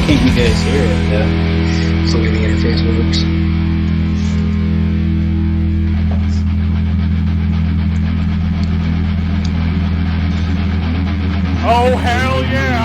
can't you guys hear it? So the way the interface works. Oh, hell yeah!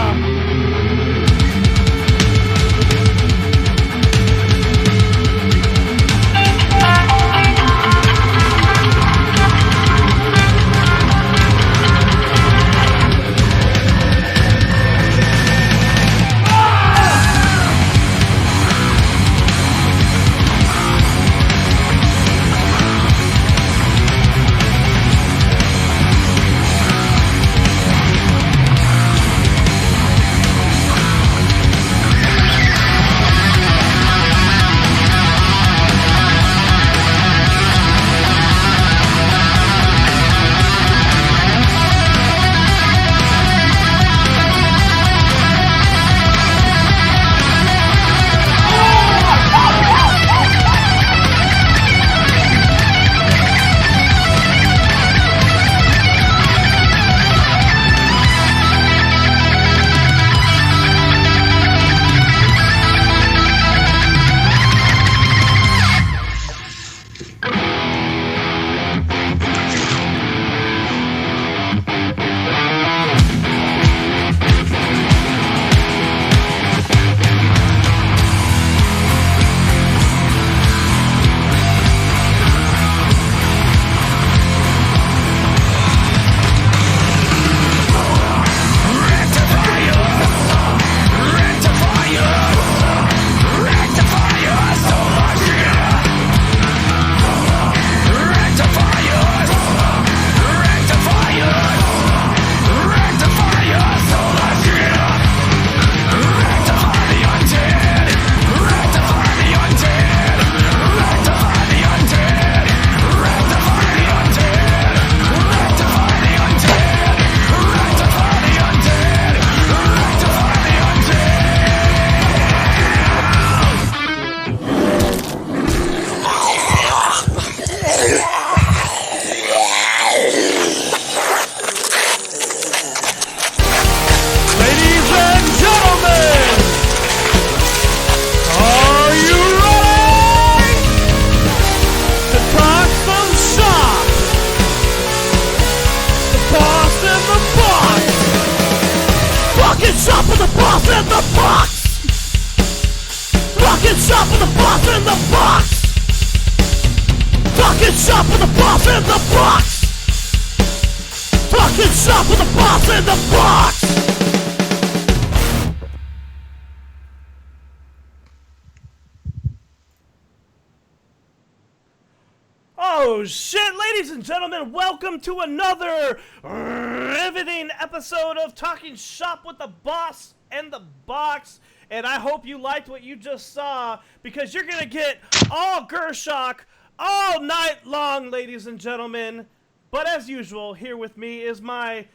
Oh shit, ladies and gentlemen, welcome to another riveting episode of Talking Shop with the Boss and the Box. And I hope you liked what you just saw, because you're gonna get all Gurschach all night long, ladies and gentlemen. But as usual, here with me is my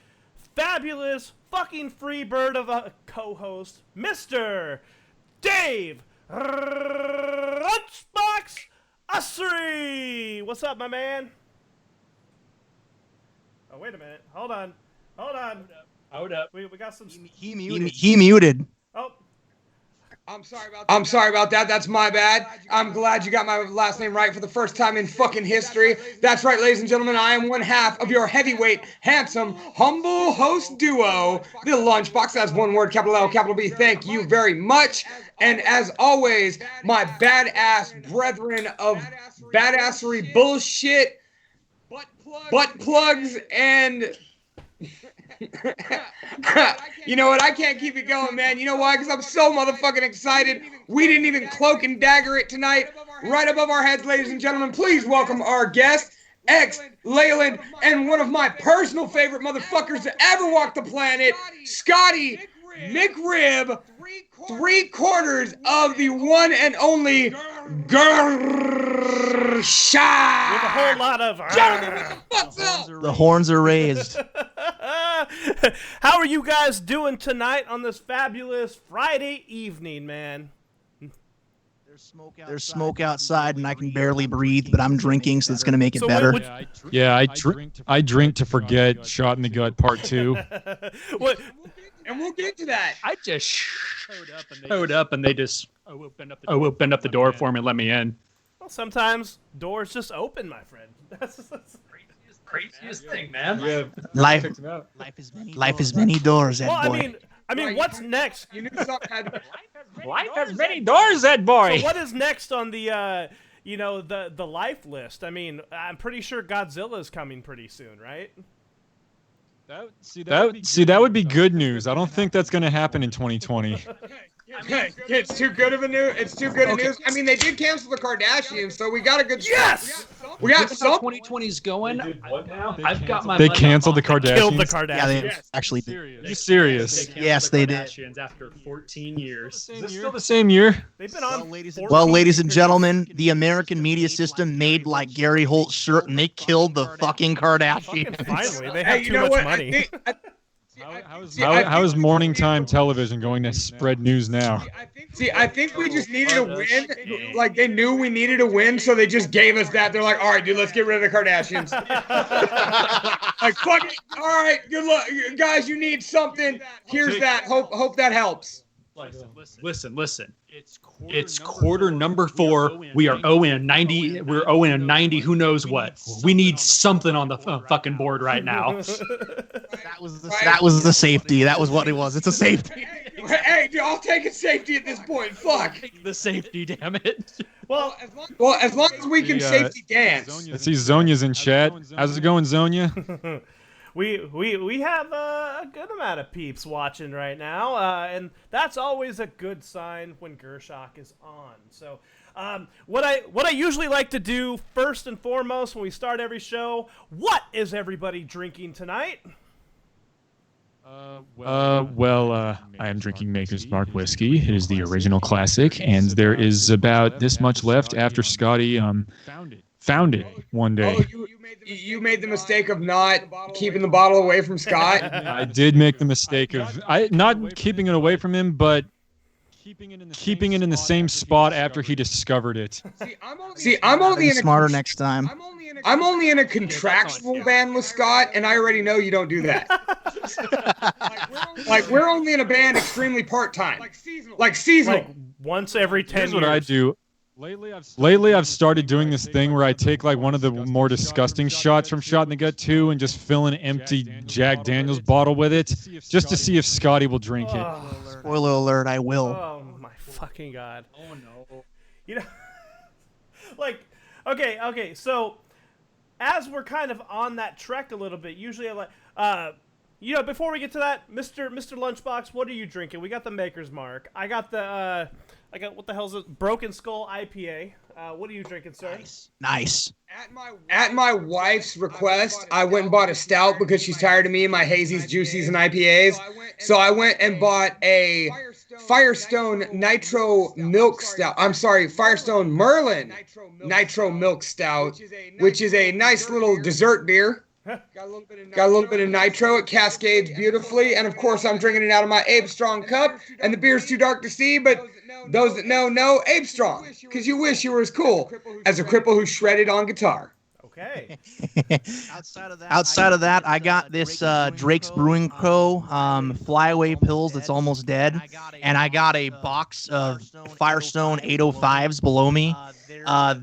fabulous fucking free bird of a co-host, Mr. Dave Lunchbox Ussery! What's up, my man? Oh, wait a minute. Hold on. Hold up. We got some... He muted. Oh. I'm sorry about that. That's my bad. I'm glad you got my last name right for the first time in fucking history. That's right, ladies and gentlemen. I am one half of your heavyweight, handsome, humble host duo, the Lunchbox. That's one word, capital L, capital B. Thank you very much. And as always, my badass brethren of badassery bullshit, butt plugs and... You know what? I can't keep it going, man. You know why? Because I'm so motherfucking excited. We didn't even cloak and dagger it tonight. Right above our heads, ladies and gentlemen, please welcome our guest, Leyland, and one of my personal favorite motherfuckers to ever walk the planet, Scotty McRib, 3/4 of the one and only Gurschach. With a whole lot of... The horns are raised. How are you guys doing tonight on this fabulous Friday evening, man? There's smoke outside, and I can barely breathe, but I'm drinking, so it's going to make it better. I drink to forget Shot in the Gut Part 2. What? And we'll get to that. I just showed up and they just opened up the door for me and let me in. Well, sometimes doors just open, my friend. That's Craziest thing, man. Yeah. Life is many doors, Ed well, boy. I mean, what's next? You knew something had... Life has many doors, Ed boy. So what is next on the, the life list? I mean, I'm pretty sure Godzilla's coming pretty soon, right? That would be good news. I don't think that's going to happen in 2020. It's too good of a news. It's too good of news. I mean, they did cancel the Kardashians, so we got a good. Yes. We got How some. 2020's going. I've got my. They money canceled the on Kardashians. Killed the Kardashians. Yeah, they actually did. Are you serious? Yes, they did. Kardashians after 14 years. Is this still the same year? They've been on. Well, ladies and gentlemen, the American media system made like Gary Holt's shirt, and they killed the fucking Kardashians. Finally, they have Hey, too you know much what? money. How is morning time television going to spread news now? See, I think we just needed a win. Like, they knew we needed a win, so they just gave us that. They're like, all right, dude, let's get rid of the Kardashians. Like, fuck it. All right, good luck. Guys, you need something. Here's that. Hope that helps. Listen. It's quarter number 4. We are 0-90. We're 0-90. Who knows what? We need something on the fucking board right now. That was the safety. That was what it was. It's a safety. Hey, dude, I'll take a safety at this point. Fuck. The safety, damn it. Well, as long as we can safety dance. I see Zonia's in chat. How's it going, Zonia? We have a good amount of peeps watching right now, and that's always a good sign when Gurschach is on. So, what I usually like to do first and foremost when we start every show, what is everybody drinking tonight? I am drinking Maker's Mark whiskey. It is the original classic, and there is about this much left after Scotty found it one day. Oh, you made the mistake of not keeping the bottle away from Scott? I did make the mistake of not keeping it away from him, but keeping it in the same spot after he discovered it. See, I'm only Smarter next time. I'm only in a contractual band with Scott, and I already know you don't do that. Like we're only in a band extremely part-time. Like seasonal. Like once every 10 Here's years. what I do. Lately, I've started doing this thing where I take like one of the more disgusting shots from Shot in the Gut 2 and just fill an empty Jack Daniels bottle with it, just to see if Scotty will drink it. Spoiler alert, I will. Oh my fucking god. Oh no. You know, like, okay, so as we're kind of on that trek a little bit, usually I like, before we get to that, Mr. Lunchbox, what are you drinking? We got the Maker's Mark. I got what the hell's it? Broken Skull IPA. What are you drinking, sir? Nice. At my wife's request, I went and bought a stout because she's tired of me and my hazies, juicies, and IPAs. So I went and bought a Firestone Nitro Milk Stout. I'm sorry, Firestone Merlin Nitro Milk Stout, which is a nice little dessert beer. Got a little bit of nitro. It cascades beautifully. And, of course, I'm drinking it out of my Abe Strong cup. And the beer's too dark to see, but those that know, Abe Strong. Because you wish you were as cool as a cripple who shredded on guitar. Okay. Outside of that, I got this Drake's Brewing Co. Flyaway Pills that's almost dead. And I got a box of Firestone 805s below me.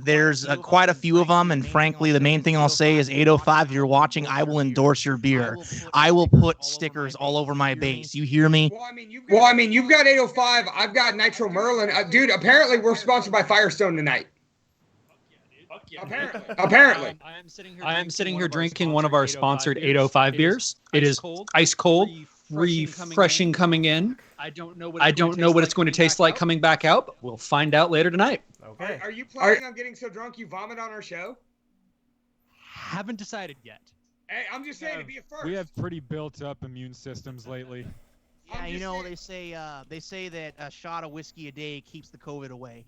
There's quite a few of them, and frankly, the main thing I'll say is 805, if you're watching, I will endorse your beer. I will put stickers all over my base. You hear me? Well, I mean, you've got 805. I've got Nitro Merlin. Dude, apparently we're sponsored by Firestone tonight. Apparently. I am sitting here drinking one of our sponsored 805 beers. It is ice cold, refreshing coming in. I don't know what it's going to taste like coming back out, but we'll find out later tonight. Okay. Are you planning on getting so drunk you vomit on our show? Haven't decided yet. Hey, I'm just saying to be a first. We have pretty built-up immune systems lately. Yeah, you know, they say that a shot of whiskey a day keeps the COVID away.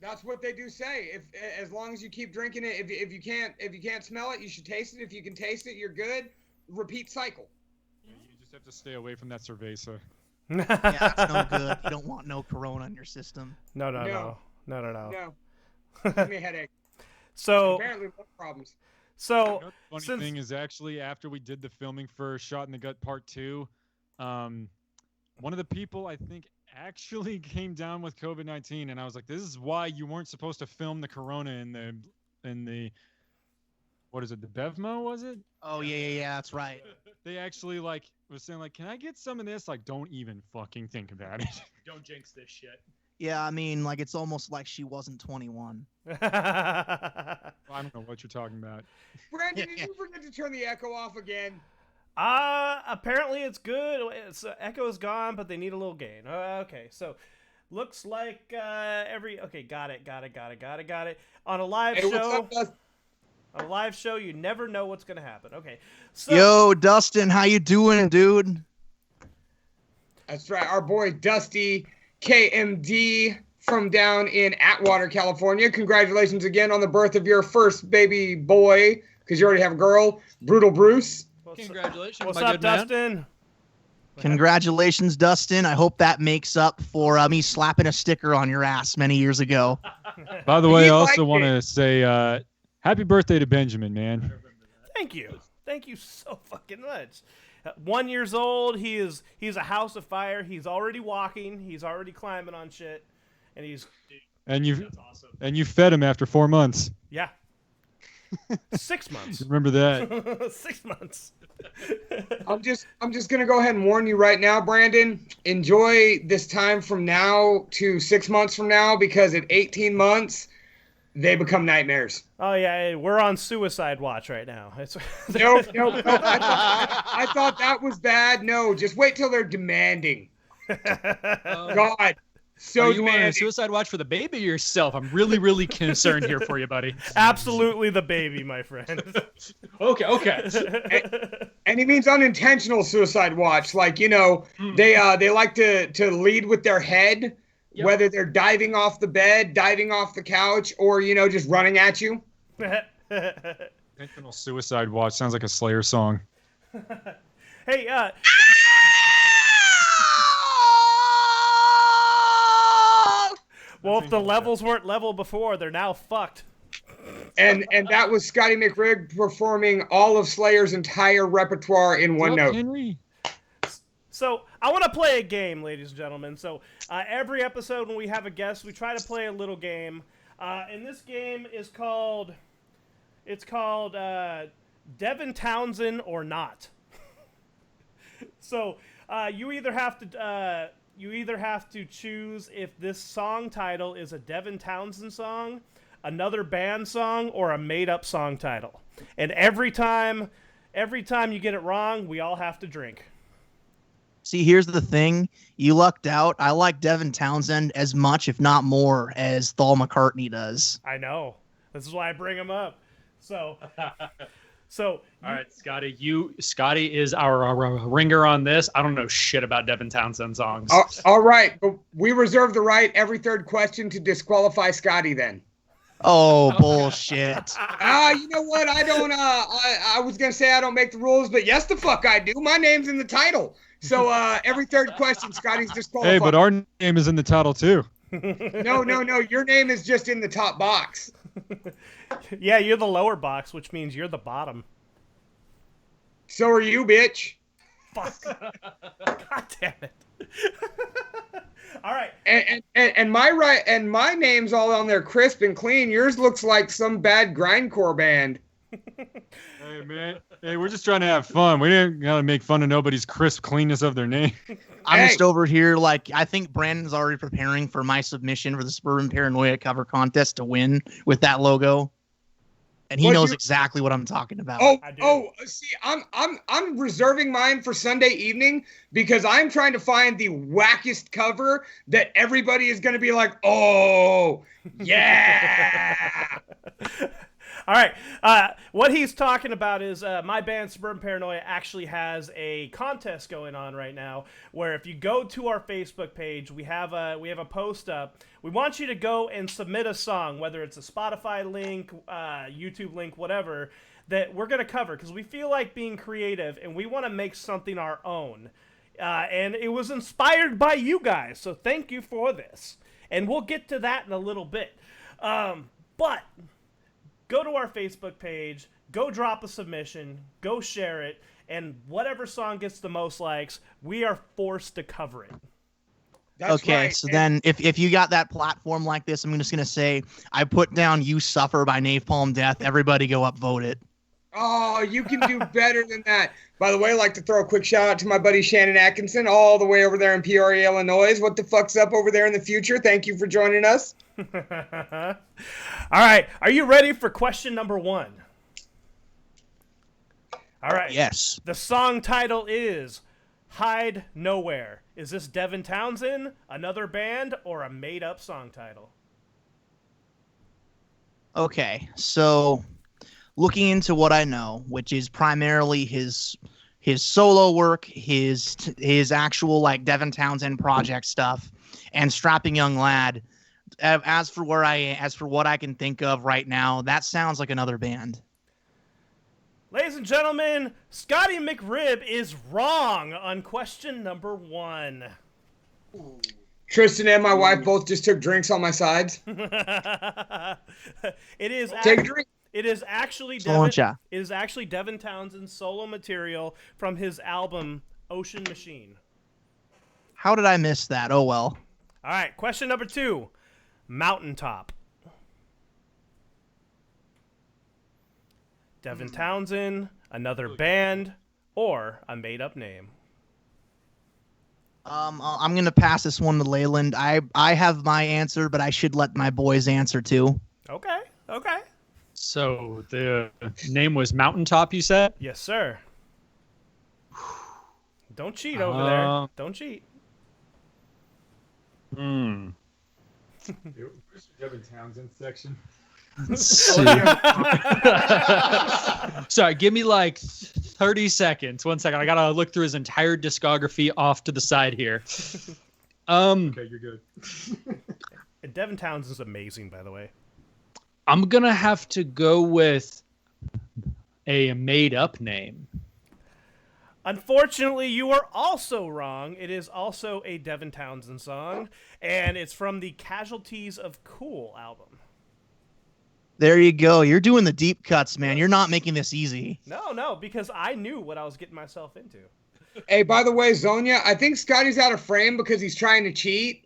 That's what they do say. As long as you keep drinking it, if you can't smell it, you should taste it. If you can taste it, you're good. Repeat cycle. You just have to stay away from that cerveza. Yeah, that's no good. You don't want no corona in your system. No. No. Give me a headache. So Apparently, more problems. So the funny thing is, actually, after we did the filming for Shot in the Gut Part 2, one of the people I think actually came down with COVID-19, and I was like, this is why you weren't supposed to film the corona in the what is it, the Bevmo, was it? Oh yeah, that's right. They actually was saying can I get some of this? Like, don't even fucking think about it. Don't jinx this shit. Yeah, I mean, it's almost like she wasn't 21. I don't know what you're talking about. Brandon, did you forget to turn the echo off again? Apparently it's good. Echo is gone, but they need a little gain. Okay, so looks like okay, got it. On a live show, you never know what's gonna happen. Okay, so Yo, Dustin, how you doing, dude? That's right, our boy Dusty KMD from down in Atwater, California. Congratulations again on the birth of your first baby boy, because you already have a girl, Brutal Bruce. Congratulations, what's my up, good man. Dustin? Congratulations, Dustin. I hope that makes up for me slapping a sticker on your ass many years ago. By the way, I also want to say happy birthday to Benjamin, man. Thank you so fucking much. 1 year old. He's a house of fire. He's already walking. He's already climbing on shit, and you fed him after 4 months. Yeah. 6 months. Remember that. 6 months. I'm just gonna go ahead and warn you right now, Brandon. Enjoy this time from now to 6 months from now, because at 18 months, they become nightmares. Oh yeah, we're on suicide watch right now. Nope. I thought that was bad. No, just wait till they're demanding. God. So are you on a suicide watch for the baby or yourself? I'm really, really concerned here for you, buddy. Absolutely the baby, my friend. Okay. And he means unintentional suicide watch. They like to lead with their head, yep. Whether they're diving off the bed, diving off the couch, or, just running at you. Intentional suicide watch sounds like a Slayer song. Hey, well, if the levels weren't level before, they're now fucked. And that was Scotty McRigg performing all of Slayer's entire repertoire in one note. Henry. So I want to play a game, ladies and gentlemen. So every episode when we have a guest, we try to play a little game. And this game is called Devin Townsend or Not. So you either have to choose if this song title is a Devin Townsend song, another band song, or a made-up song title. And every time you get it wrong, we all have to drink. See, here's the thing. You lucked out. I like Devin Townsend as much, if not more, as Thal McCartney does. I know. This is why I bring him up. So all right, Scotty. Scotty is our ringer on this. I don't know shit about Devin Townsend songs. All right, but we reserve the right every third question to disqualify Scotty then. Oh, bullshit. You know what? I don't, I was going to say I don't make the rules, but yes, the fuck I do. My name's in the title. So every third question, Scotty's disqualified. Hey, but our name is in the title too. No. Your name is just in the top box. Yeah, you're the lower box, which means you're the bottom. So are you, bitch. Fuck. God damn it. All right. And my name's all on there crisp and clean. Yours looks like some bad grindcore band. Hey, man. Hey, we're just trying to have fun. We didn't gotta make fun of nobody's crisp cleanness of their name. I'm just over here I think Brandon's already preparing for my submission for the Suburban Paranoia cover contest to win with that logo. and he knows exactly what I'm talking about. See, I'm reserving mine for Sunday evening because I'm trying to find the wackest cover that everybody is going to be like, oh, yeah. All right. What he's talking about is my band Suburban Paranoia actually has a contest going on right now where if you go to our Facebook page, we have a post up. We want you to go and submit a song, whether it's a Spotify link, YouTube link, whatever, that we're going to cover because we feel like being creative and we want to make something our own. And it was inspired by you guys, so thank you for this. And we'll get to that in a little bit. But go to our Facebook page, go drop a submission, go share it, and whatever song gets the most likes, we are forced to cover it. That's okay, right. so then if you got that platform like this, I'm just going to say, I put down You Suffer by Napalm Death. Everybody go upvote it. Oh, you can do better than that. By the way, I'd like to throw a quick shout out to my buddy Shannon Atkinson, all the way over there in Peoria, Illinois. What the fuck's up over there in the future? Thank you for joining us. All right. Are you ready for question number 1? All right. Yes. The song title is Hide Nowhere. Is this Devin Townsend, another band, or a made-up song title? Okay, so looking into what I know, which is primarily his solo work, his actual like Devin Townsend project stuff, and Strapping Young Lad. As for what I can think of right now, that sounds like another band. Ladies and gentlemen, Scotty McRib is wrong on question number 1. Tristan and my wife both just took drinks on my sides. It is Take a drink. It is actually Devin Townsend's solo material from his album Ocean Machine. How did I miss that? Oh well. All right, question number 2. Mountaintop. Devin Townsend, another band, or a made-up name? I'm gonna pass this one to Leyland. I have my answer, but I should let my boys answer too. Okay. So the name was Mountaintop, you said? Yes, sir. Don't cheat over there. Don't cheat. Devin Townsend section. Sorry, give me like 30 seconds. 1 second. I gotta look through his entire discography off to the side here. Okay, you're good. Devin Townsend's amazing, by the way. I'm gonna have to go with a made-up name. Unfortunately, you are also wrong. It is also a Devin Townsend song, and it's from the Casualties of Cool album. There you go. You're doing the deep cuts, man. You're not making this easy. No, because I knew what I was getting myself into. Hey, by the way, Zonia, I think Scotty's out of frame because he's trying to cheat.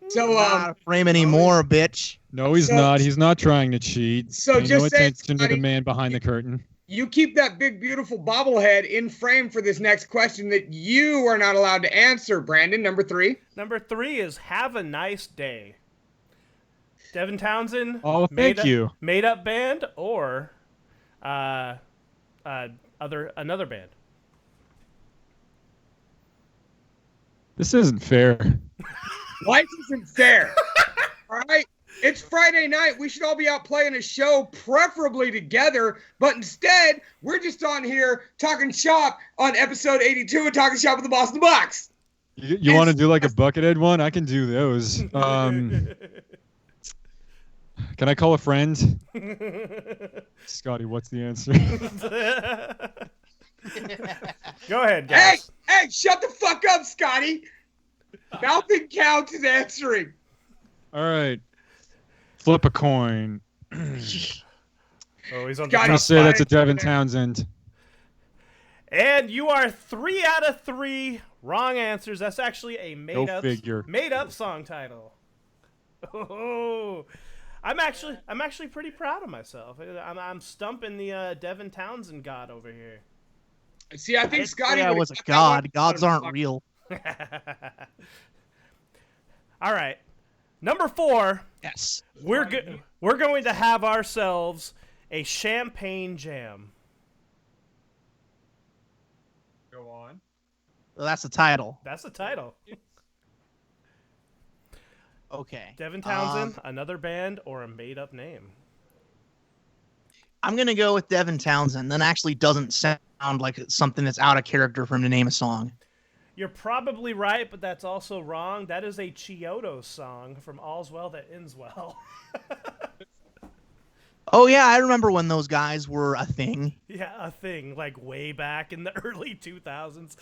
So, not a frame anymore, bitch. No, he's not. He's not trying to cheat. So Pay just no say, attention to the man behind the curtain. You keep that big, beautiful bobblehead in frame for this next question that you are not allowed to answer, Brandon. Number 3. Number 3 is Have a Nice Day. Devin Townsend. Oh, thank you. Made up band or another band. This isn't fair. Life isn't fair. All right? It's Friday night. We should all be out playing a show, preferably together. But instead, we're just on here talking shop on episode 82 of Talking Shop with the Boss in the Box. You want to do like a Buckethead one? I can do those. Can I call a friend? Scotty, what's the answer? Go ahead, guys. Hey, shut the fuck up, Scotty. Nothing counts as answering. All right. Flip a coin. Oh, he's on Scotty, I'm going to say that's a Devin Townsend. And you are 3 out of 3 wrong answers. That's actually a made up song title. Oh, I'm actually pretty proud of myself. I'm stumping the Devin Townsend god over here. See, I think Scotty was a god. Gods aren't real. All right. Number 4. Yes. We're going to have ourselves a champagne jam. Go on. Well, that's the title. That's the title. Okay. Devin Townsend, another band, or a made-up name? I'm going to go with Devin Townsend. That actually doesn't sound like something that's out of character for him to name a song. You're probably right, but that's also wrong. That is a Chiodo song from All's Well That Ends Well. Oh, yeah, I remember when those guys were a thing. Yeah, a thing, like way back in the early 2000s.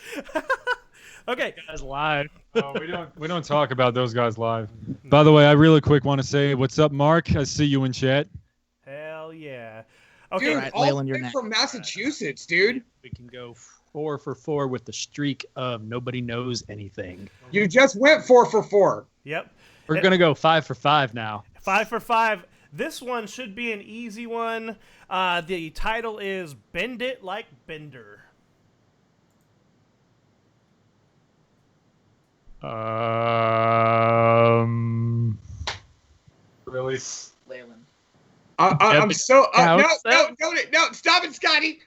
Okay. Guys live. Oh, we don't talk about those guys live. By the way, I really quick want to say, what's up, Mark? I see you in chat. Hell yeah. Okay. Dude, All right, all Leyland, the you're way next. from Massachusetts, dude. We can go 4 for 4 with the streak of nobody knows anything. You just went 4 for 4. Yep. We're going to go 5 for 5 now. 5 for 5. This one should be an easy one. The title is Bend It Like Bender. Really? Leyland. I'm so no, Townsend? no, stop it, Scotty.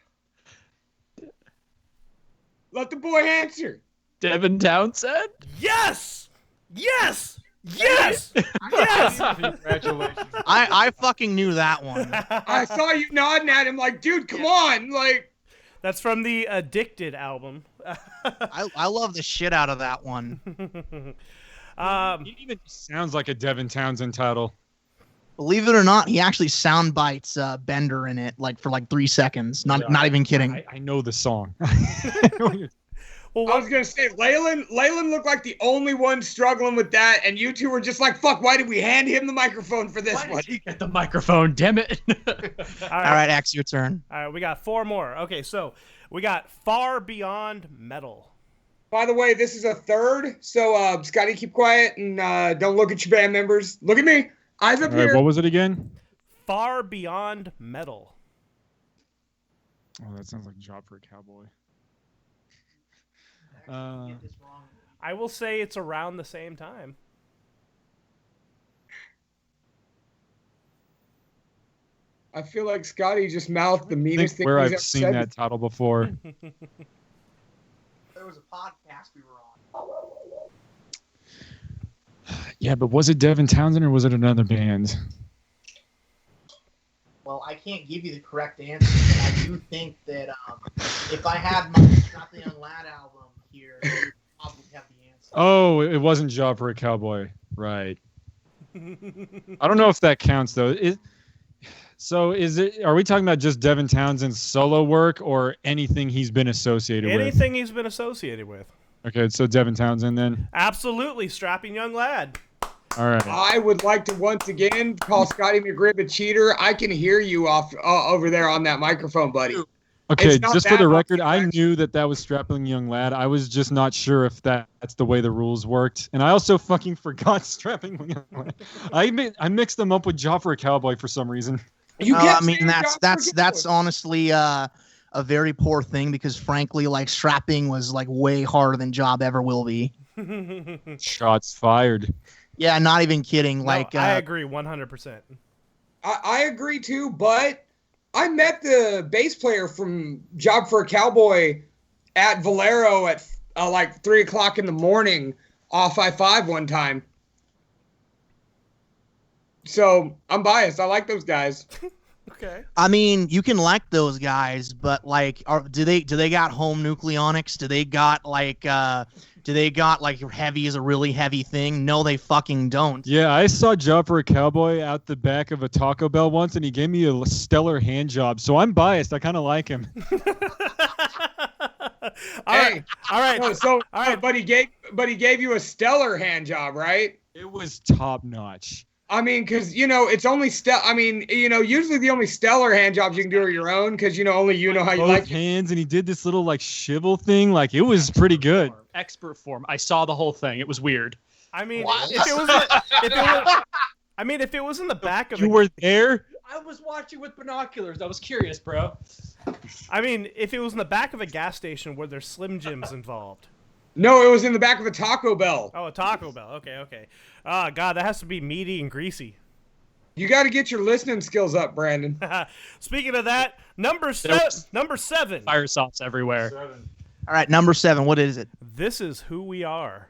Let the boy answer. Devin Townsend? Yes! Yes! Yes! Yes! Congratulations. I fucking knew that one. I saw you nodding at him like, dude, come on, like. That's from the Addicted album. I love the shit out of that one. It even sounds like a Devin Townsend title. Believe it or not, he actually sound bites Bender in it, like for like 3 seconds. Not even kidding. I know the song. Well, I was gonna say, Leyland looked like the only one struggling with that, and you two were just like, "Fuck! Why did we hand him the microphone for this one?" He get the microphone, damn it. all All right, X, your turn. All right, we got 4 more. Okay, so we got Far Beyond Metal. By the way, this is a third, so Scotty, keep quiet and don't look at your band members. Look at me, eyes up All right, here. what was it again? Far Beyond Metal. Oh, that sounds like a job for a cowboy. I will say it's around the same time. I feel like Scotty just mouthed the I meanest think thing where he's I've ever seen said. that title before. There was a podcast we were on. Yeah, but was it Devin Townsend or was it another band? Well, I can't give you the correct answer, but I do think that if I had my Not the Young Lad album here, I would probably have the answer. Oh, it wasn't Job for a Cowboy. Right. I don't know if that counts, though. Are we talking about just Devin Townsend's solo work or anything he's been associated with? Anything he's been associated with. Okay, so Devin Townsend then. Absolutely, strapping young lad. All right. I would like to once again call Scotty McGribb a cheater. I can hear you off over there on that microphone, buddy. Okay, It's not just for that the much record, I difference. knew that was Strapping Young Lad. I was just not sure if that's the way the rules worked. And I also fucking forgot Strapping Young Lad. I mixed them up with Job for a Cowboy for some reason. You I kept mean, saying that's Job that's for that's Cowboy. honestly a very poor thing because frankly, like strapping was like way harder than Job ever will be. Shots fired. Yeah, not even kidding. No, Like I agree 100%. I agree too, but I met the bass player from Job for a Cowboy at Valero at like 3 o'clock in the morning off I-5 one time. So I'm biased. I like those guys. Okay. I mean, you can like those guys, but like, do they got home nucleonics? Do they got like heavy is a really heavy thing? No, they fucking don't. Yeah, I saw Job for a Cowboy out the back of a Taco Bell once, and he gave me a stellar hand job. So I'm biased. I kind of like him. All right. So, All right. but he gave you a stellar hand job, right? It was top notch. I mean, because, it's only usually the only stellar hand jobs you can do are your own because, only you know how you Both like it. hands, and he did this little like shivel thing. Like it was pretty good. Expert form. I saw the whole thing. It was weird. I mean, What? if it was in the back of You were there. I was watching with binoculars. I was curious, bro. I mean, if it was in the back of a gas station where there's Slim Jims involved. No, it was in the back of a Taco Bell. Oh, a Taco Bell. Okay. Oh, God, that has to be meaty and greasy. You got to get your listening skills up, Brandon. Speaking of that, number 7. Fire sauce everywhere. All right, number 7. What is it? This Is Who We Are.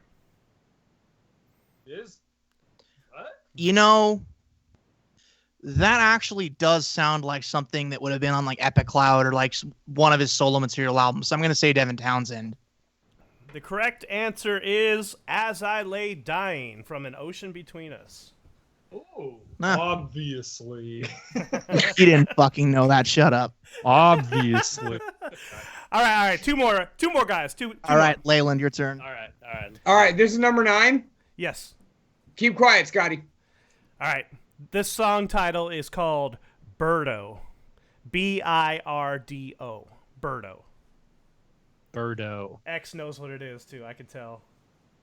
Is? You know, that actually does sound like something that would have been on like Epic Cloud or like one of his solo material albums. So I'm going to say Devin Townsend. The correct answer is As I Lay Dying from An Ocean Between Us. Oh, Nah. obviously. You didn't fucking know that. Shut up. Obviously. All right. Two more guys. Two All right, Leyland, your turn. All right, this is number 9. Yes. Keep quiet, Scotty. All right. This song title is called Birdo. Birdo. Birdo. Birdo. X knows what it is, too. I can tell.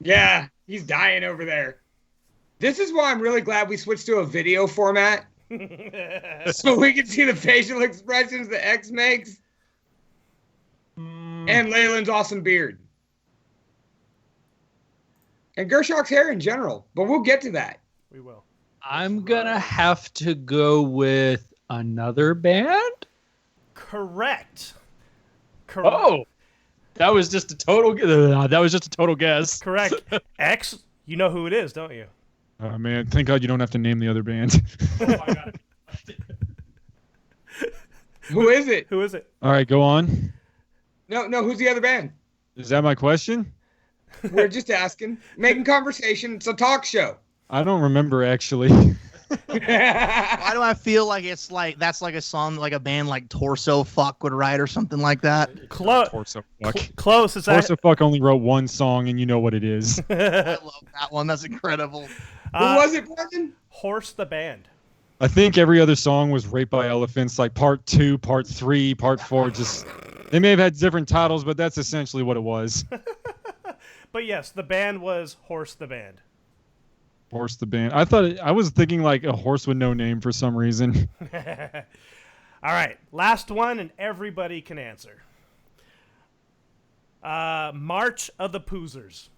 Yeah, he's dying over there. This is why I'm really glad we switched to a video format. So we can see the facial expressions that X makes. And Leyland's awesome beard. And Gershock's hair in general. But we'll get to that. We will. I'm gonna have to go with another band. Correct. Oh, that was just a total. That was just a total guess. Correct. X, you know who it is, don't you? Oh, man. Thank God you don't have to name the other band. Who is it? Who is it? All right, go on. No, who's the other band? Is that my question? We're just asking. Making conversation. It's a talk show. I don't remember, actually. Why do I feel like it's like that's like a song like a band like Torso Fuck would write or something like that? Torso Fuck. Close. Is that? Torso Fuck only wrote one song, and you know what it is. I love that one. That's incredible. Who was it, Brendan? Horse the Band. I think every other song was Raped by Elephants, like part 2, part 3, part 4. Just they may have had different titles, but that's essentially what it was. But yes, the band was Horse the Band. Horse the Band. I was thinking like a horse with no name for some reason. All right, last one, and everybody can answer. March of the Poozers.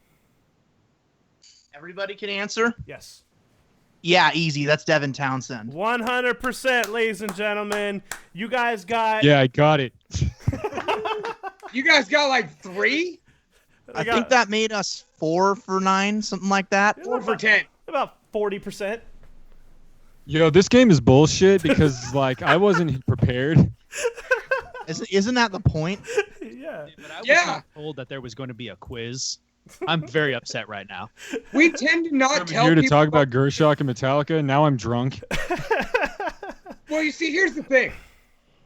Everybody can answer? Yes. Yeah, easy. That's Devin Townsend. 100%, ladies and gentlemen. You guys got... Yeah, I got it. You guys got like 3? I think that made us 4 for 9, something like that. 4 for 10. About 40%. Yo, this game is bullshit because like I wasn't prepared. Isn't that the point? Yeah. But I was not told that there was going to be a quiz. I'm very upset right now. We tend to not I'm tell here to people talk about Gurschach and Metallica, and now I'm drunk. Well, you see, here's the thing.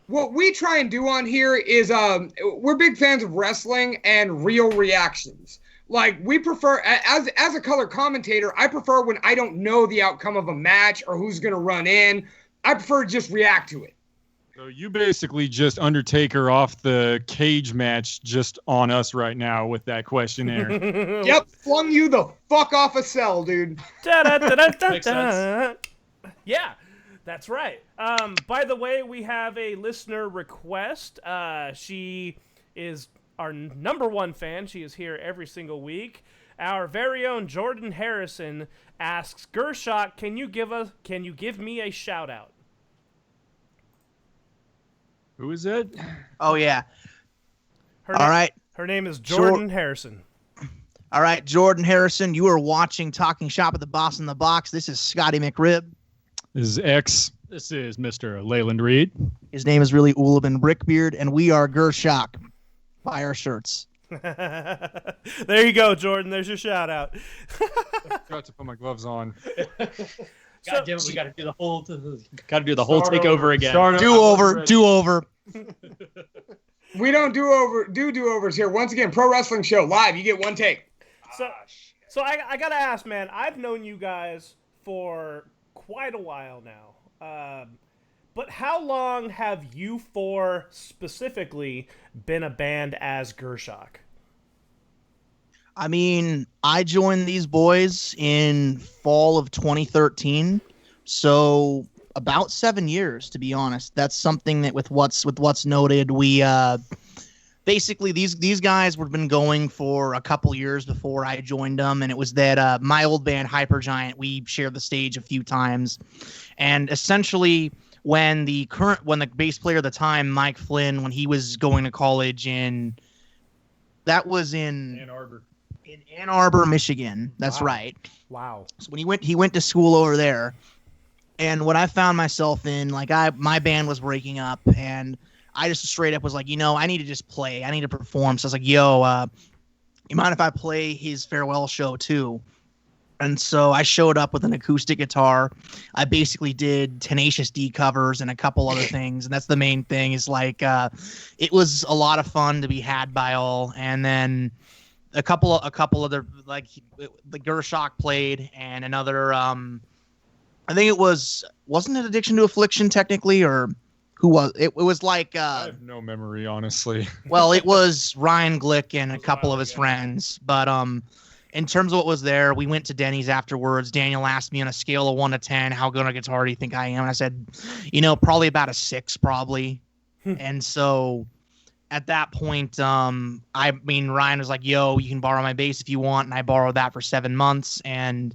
What we try and do on here is we're big fans of wrestling and real reactions. Like, we prefer, as a color commentator, I prefer when I don't know the outcome of a match or who's going to run in. I prefer to just react to it. So you basically just Undertaker off the cage match just on us right now with that questionnaire. Yep, flung you the fuck off a cell, dude. Makes sense. Yeah, that's right. By the way, we have a listener request. She is our number 1 fan. She is here every single week. Our very own Jordan Harrison asks, Gurschach, can you give me a shout out? Who is it? Oh, yeah. All right. Her name is Jordan Harrison. All right, Jordan Harrison, you are watching Talking Shop at the Boss in the Box. This is Scotty McRib. This is X. This is Mr. Leyland Reed. His name is really Oolobin Brickbeard, and we are Gurschach. Buy our shirts. There you go, Jordan. There's your shout out. Got to put my gloves on. God damn it, we got to do the whole takeover again. Do over. We don't do overs here. Once again, pro wrestling show live. You get one take. So I gotta ask, man. I've known you guys for quite a while now. But how long have you four specifically been a band as Gurschach? I mean, I joined these boys in fall of 2013, so about 7 years, to be honest. That's something that with what's noted, we basically these guys were been going for a couple years before I joined them, and it was that my old band Hypergiant, we shared the stage a few times, and essentially when the bass player at the time, Mike Flynn, when he was going to college in Ann Arbor, Michigan. That's right. Wow. So when he went to school over there, and what I found myself in, like my band was breaking up, and I just straight up was like, I need to just play. I need to perform. So I was like, yo, you mind if I play his farewell show too? And so I showed up with an acoustic guitar. I basically did Tenacious D covers and a couple other things. And that's the main thing is like, it was a lot of fun to be had by all. And then a couple other, like the Gurschach played, and another, I think wasn't it Addiction to Affliction technically, or who was it? It was like I have no memory, honestly. Well, it was Ryan Glick and a couple of his friends. But in terms of what was there, we went to Denny's afterwards. Daniel asked me on a scale of 1 to 10, how good a guitar do you think I am? And I said, probably about a 6, probably. And so at that point, Ryan was like, yo, you can borrow my bass if you want. And I borrowed that for 7 months. And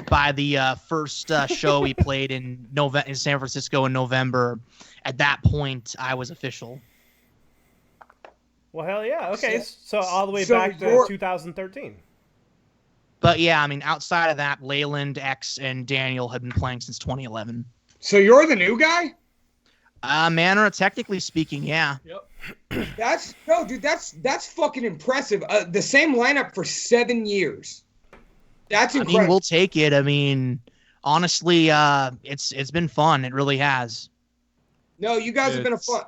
by the first show we played in San Francisco in November, at that point, I was official. Well, hell yeah. Okay, so all the way back to 2013. But yeah, outside of that, Leyland, X, and Daniel have been playing since 2011. So you're the new guy? Manor, technically speaking, yeah. Yep. That's fucking impressive. The same lineup for 7 years. That's incredible. We'll take it. Honestly, it's been fun. It really has. No, you guys have been a fun.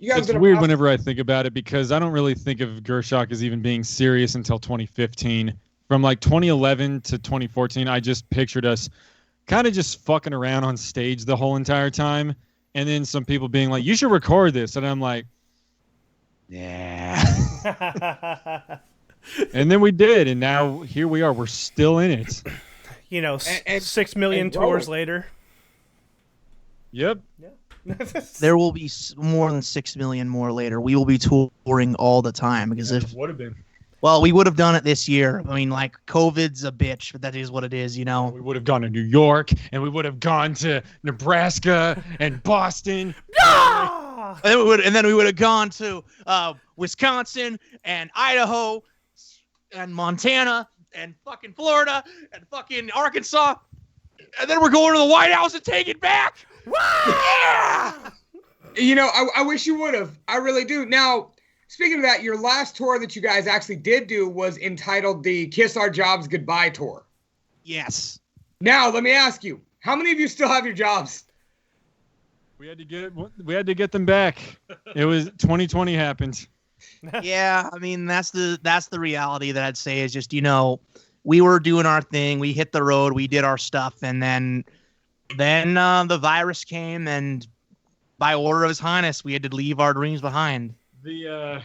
It's weird whenever I think about it, because I don't really think of Gurschach as even being serious until 2015. From like 2011 to 2014, I just pictured us kind of just fucking around on stage the whole entire time. And then some people being like, you should record this. And I'm like, yeah. And then we did. And now here we are. We're still in it. 6 million tours later. Yep. Yeah. There will be more than 6 million more later. We will be touring all the time because would have been. Well, we would have done it this year. COVID's a bitch, but that is what it is, We would have gone to New York, and we would have gone to Nebraska and Boston. And then we would have gone to Wisconsin and Idaho and Montana and fucking Florida and fucking Arkansas. And then we're going to the White House and take it back. Yeah! I wish you would have. I really do. Now, speaking of that, your last tour that you guys actually did do was entitled the Kiss Our Jobs Goodbye Tour. Yes. Now, let me ask you, how many of you still have your jobs? We had to get them back. It was 2020 happened. Yeah, that's the reality that I'd say is just, we were doing our thing, we hit the road, we did our stuff, and then the virus came, and by order of His Highness, we had to leave our dreams behind. The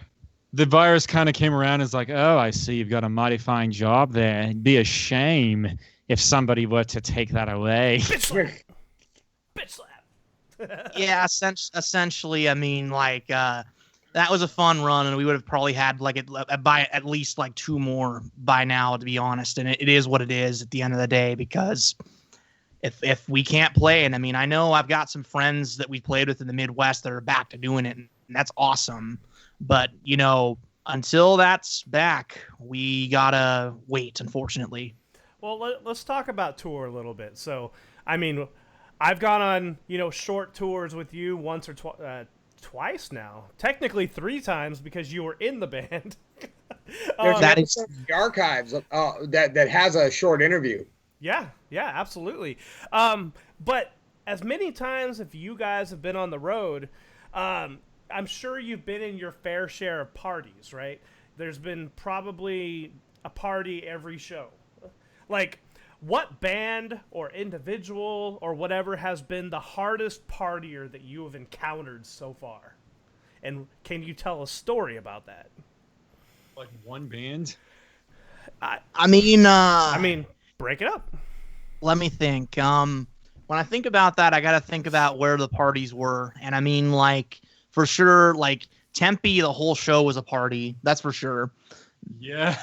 virus kind of came around as like, oh, I see you've got a mighty fine job there. It'd be a shame if somebody were to take that away. Bitch slap. Bitch slap. Yeah, essentially, that was a fun run, and we would have probably had by at least 2 more by now, to be honest. And it is what it is at the end of the day, because if we can't play, and I know I've got some friends that we played with in the Midwest that are back to doing it, and that's awesome. But, until that's back, we gotta wait, unfortunately. Well, let's talk about tour a little bit. So, I've gone on, short tours with you once or twice now. Technically 3 times because you were in the band. That is the archives that has a short interview. Yeah, absolutely. But as many times if you guys have been on the road, I'm sure you've been in your fair share of parties, right? There's been probably a party every show. What band or individual or whatever has been the hardest partier that you have encountered so far? And can you tell a story about that? One band? Break it up. Let me think. When I think about that, I got to think about where the parties were. And for sure, Tempe, the whole show was a party. That's for sure. Yeah.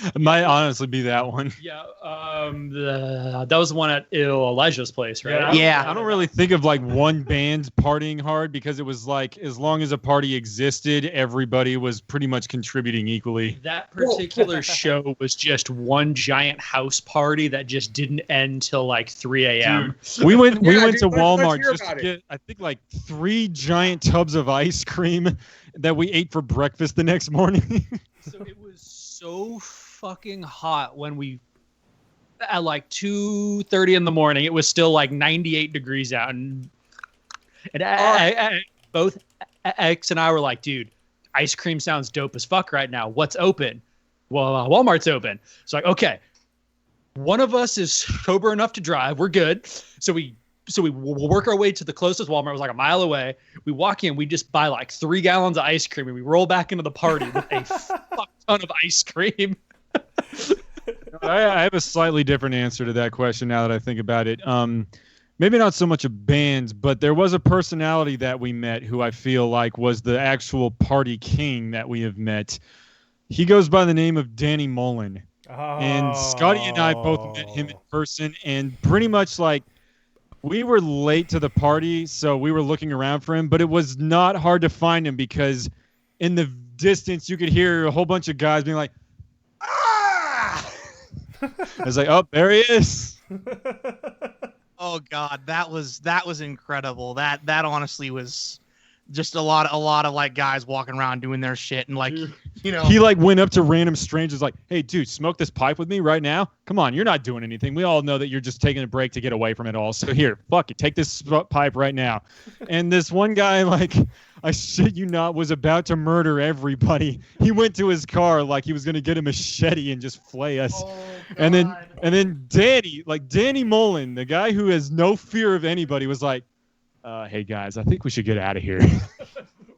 It might honestly be that one. Yeah, that was the one at Elijah's place, right? Yeah. I don't really think of like one band partying hard because it was like as long as a party existed, everybody was pretty much contributing equally. That particular show was just one giant house party that just didn't end till like 3 a.m. We went to let's Walmart hear just to about it. get I think like 3 giant tubs of ice cream that we ate for breakfast the next morning. So it was so fucking hot when we at like 2:30 in the morning. It was still like 98 degrees out, and both X and I were like, dude, ice cream sounds dope as fuck right now. What's open? Well, Walmart's open. So like, okay, one of us is sober enough to drive. We're good. So we work our way to the closest Walmart. It was like a mile away. We walk in. We just buy like 3 gallons of ice cream, and we roll back into the party with a fuck ton of ice cream. I have a slightly different answer to that question now that I think about it. Maybe not so much a band, but there was a personality that we met who I feel like was the actual party king that we have met. He goes by the name of Danny Mullen. And Scotty and I both met him in person, and pretty much like we were late to the party, so we were looking around for him, but it was not hard to find him because in the distance you could hear a whole bunch of guys being like, "Ah!" I was like, "Oh, there he is." Oh God, that was incredible. That honestly was just a lot of like guys walking around doing their shit and like, you know, he like went up to random strangers like, "Hey dude, smoke this pipe with me right now. Come on, you're not doing anything. We all know that you're just taking a break to get away from it all. So here, fuck it, take this pipe right now." And this one guy, like, I shit you not, was about to murder everybody. He went to his car like he was gonna get a machete and just flay us. And then Danny Mullen, the guy who has no fear of anybody, was like, "Hey guys, I think we should get out of here."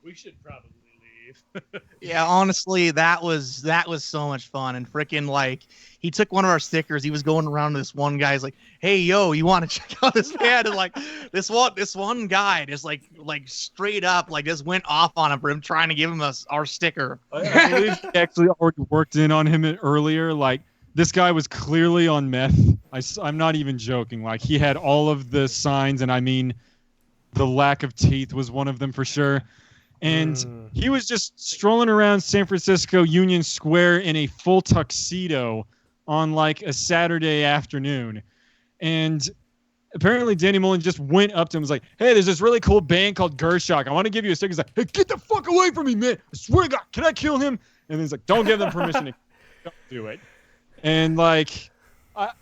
We should probably leave. Yeah, honestly, that was so much fun. And freaking like he took one of our stickers. He was going around to this one guy's like, "Hey yo, you want to check out this band?" And like this one guy just like straight up like just went off on him for him trying to give him our sticker. I believe he actually already worked in on him earlier. Like this guy was clearly on meth. I'm not even joking. Like he had all of the signs, and I mean, the lack of teeth was one of them for sure. And he was just strolling around San Francisco Union Square in a full tuxedo on like a Saturday afternoon. And apparently Danny Mullen just went up to him and was like, "Hey, there's this really cool band called Gurschach. I want to give you a sticker." He's like, "Hey, get the fuck away from me, man. I swear to God, can I kill him?" And he's like, "Don't give them permission to don't do it." And like,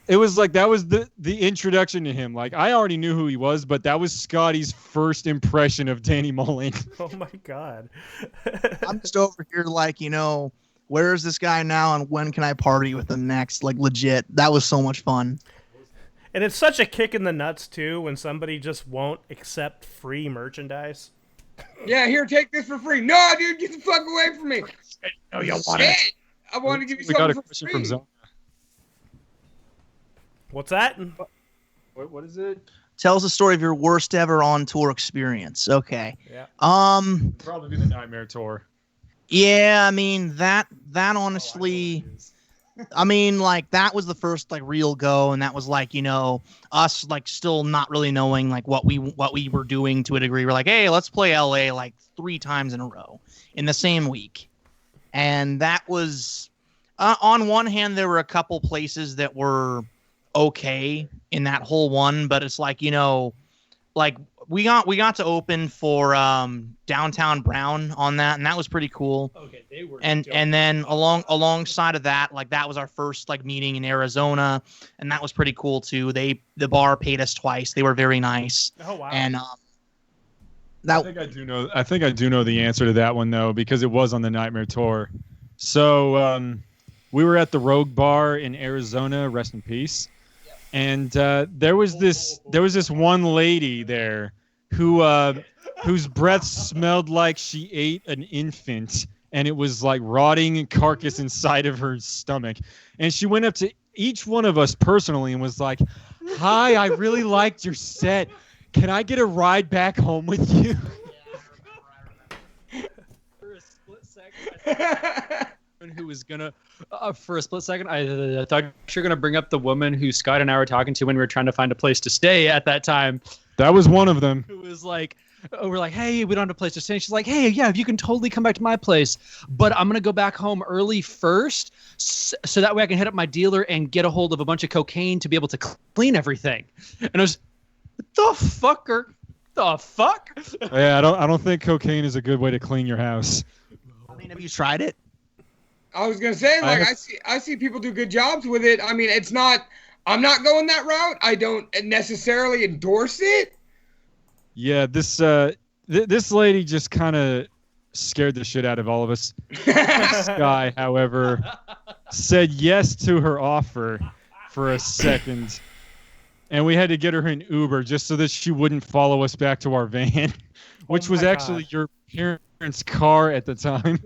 it was like that was the introduction to him. Like I already knew who he was, but that was Scotty's first impression of Danny Mullen. Oh my God. I'm just over here like, you know, where is this guy now and when can I party with him next? Like legit. That was so much fun. And it's such a kick in the nuts too when somebody just won't accept free merchandise. Yeah, here, take this for free. No, dude, get the fuck away from me. No, you want it. Shit. I want to give you We got a something for question free. from Zone. What's that? What is it? Tell us the story of your worst ever on tour experience. Okay. Yeah. Probably be the Nightmare Tour. Yeah, I mean that honestly, I mean like that was the first like real go, and that was like, you know, us like still not really knowing like what we were doing to a degree. We're like, "Hey, let's play LA like 3 times in a row in the same week," and that was on one hand there were a couple places that were okay in that whole one, but it's like, you know, like we got to open for Downtown Brown on that, and that was pretty cool. Okay, they were. And then alongside of that, like that was our first like meeting in Arizona, and that was pretty cool too. The bar paid us twice. They were very nice. Oh wow. And I think I do know the answer to that one though, because it was on the Nightmare Tour. So we were at the Rogue Bar in Arizona, rest in peace. And there was this one lady there who whose breath smelled like she ate an infant, and it was like rotting carcass inside of her stomach. And she went up to each one of us personally and was like, "Hi, I really liked your set. Can I get a ride back home with you?" For a split second, I thought you were gonna bring up the woman who Scott and I were talking to when we were trying to find a place to stay at that time. That was one of them. Who was like, we're like, hey, we don't have a place to stay. And she's like, hey, yeah, you can totally come back to my place, but I'm gonna go back home early first, so that way I can hit up my dealer and get a hold of a bunch of cocaine to be able to clean everything. And I was, what the fuck? Yeah, I don't think cocaine is a good way to clean your house. I mean, have you tried it? I was gonna say, like, I see people do good jobs with it. I mean, it's not. I'm not going that route. I don't necessarily endorse it. Yeah, this lady just kind of scared the shit out of all of us. This guy, however, said yes to her offer for a second, and we had to get her an Uber just so that she wouldn't follow us back to our van, which was actually your parents' car at the time.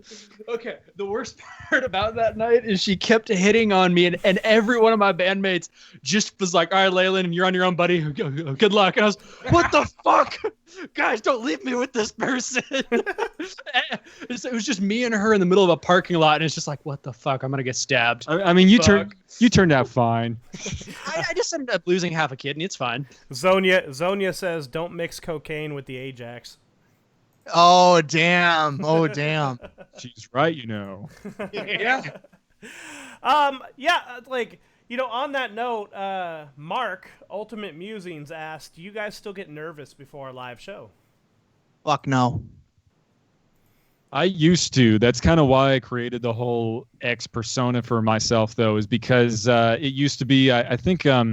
Okay, the worst part about that night is she kept hitting on me, and every one of my bandmates just was like, all right, Leyland, you're on your own, buddy. Good luck. And I was, what the fuck? Guys, don't leave me with this person. It was just me and her in the middle of a parking lot, and it's just like, what the fuck? I'm going to get stabbed. I mean, you turned out fine. I just ended up losing half a kidney. It's fine. Zonia says, don't mix cocaine with the Ajax. Oh, damn. Oh, damn. She's right, you know. Yeah. Like, you know, on that note, Mark, Ultimate Musings asked, do you guys still get nervous before a live show? Fuck no. I used to. That's kind of why I created the whole X persona for myself, though, is because it used to be, I think, I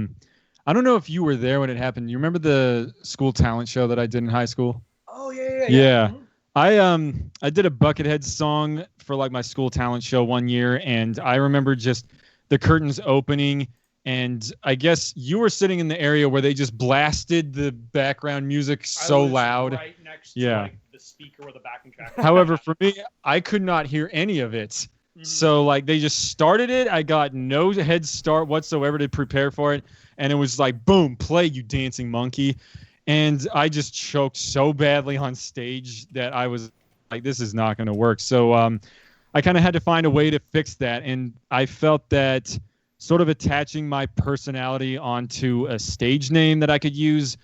don't know if you were there when it happened. You remember the school talent show that I did in high school? Oh, yeah. Yeah. I did a Buckethead song for like my school talent show one year, and I remember just the curtains opening, and I guess you were sitting in the area where they just blasted the background music so loud. Right next to like, the speaker or the backing track. However, for me, I could not hear any of it. Mm-hmm. So like they just started it. I got no head start whatsoever to prepare for it, and it was like, boom, play, you dancing monkey. And I just choked so badly on stage that I was like, this is not going to work. So I kind of had to find a way to fix that. And I felt that sort of attaching my personality onto a stage name that I could use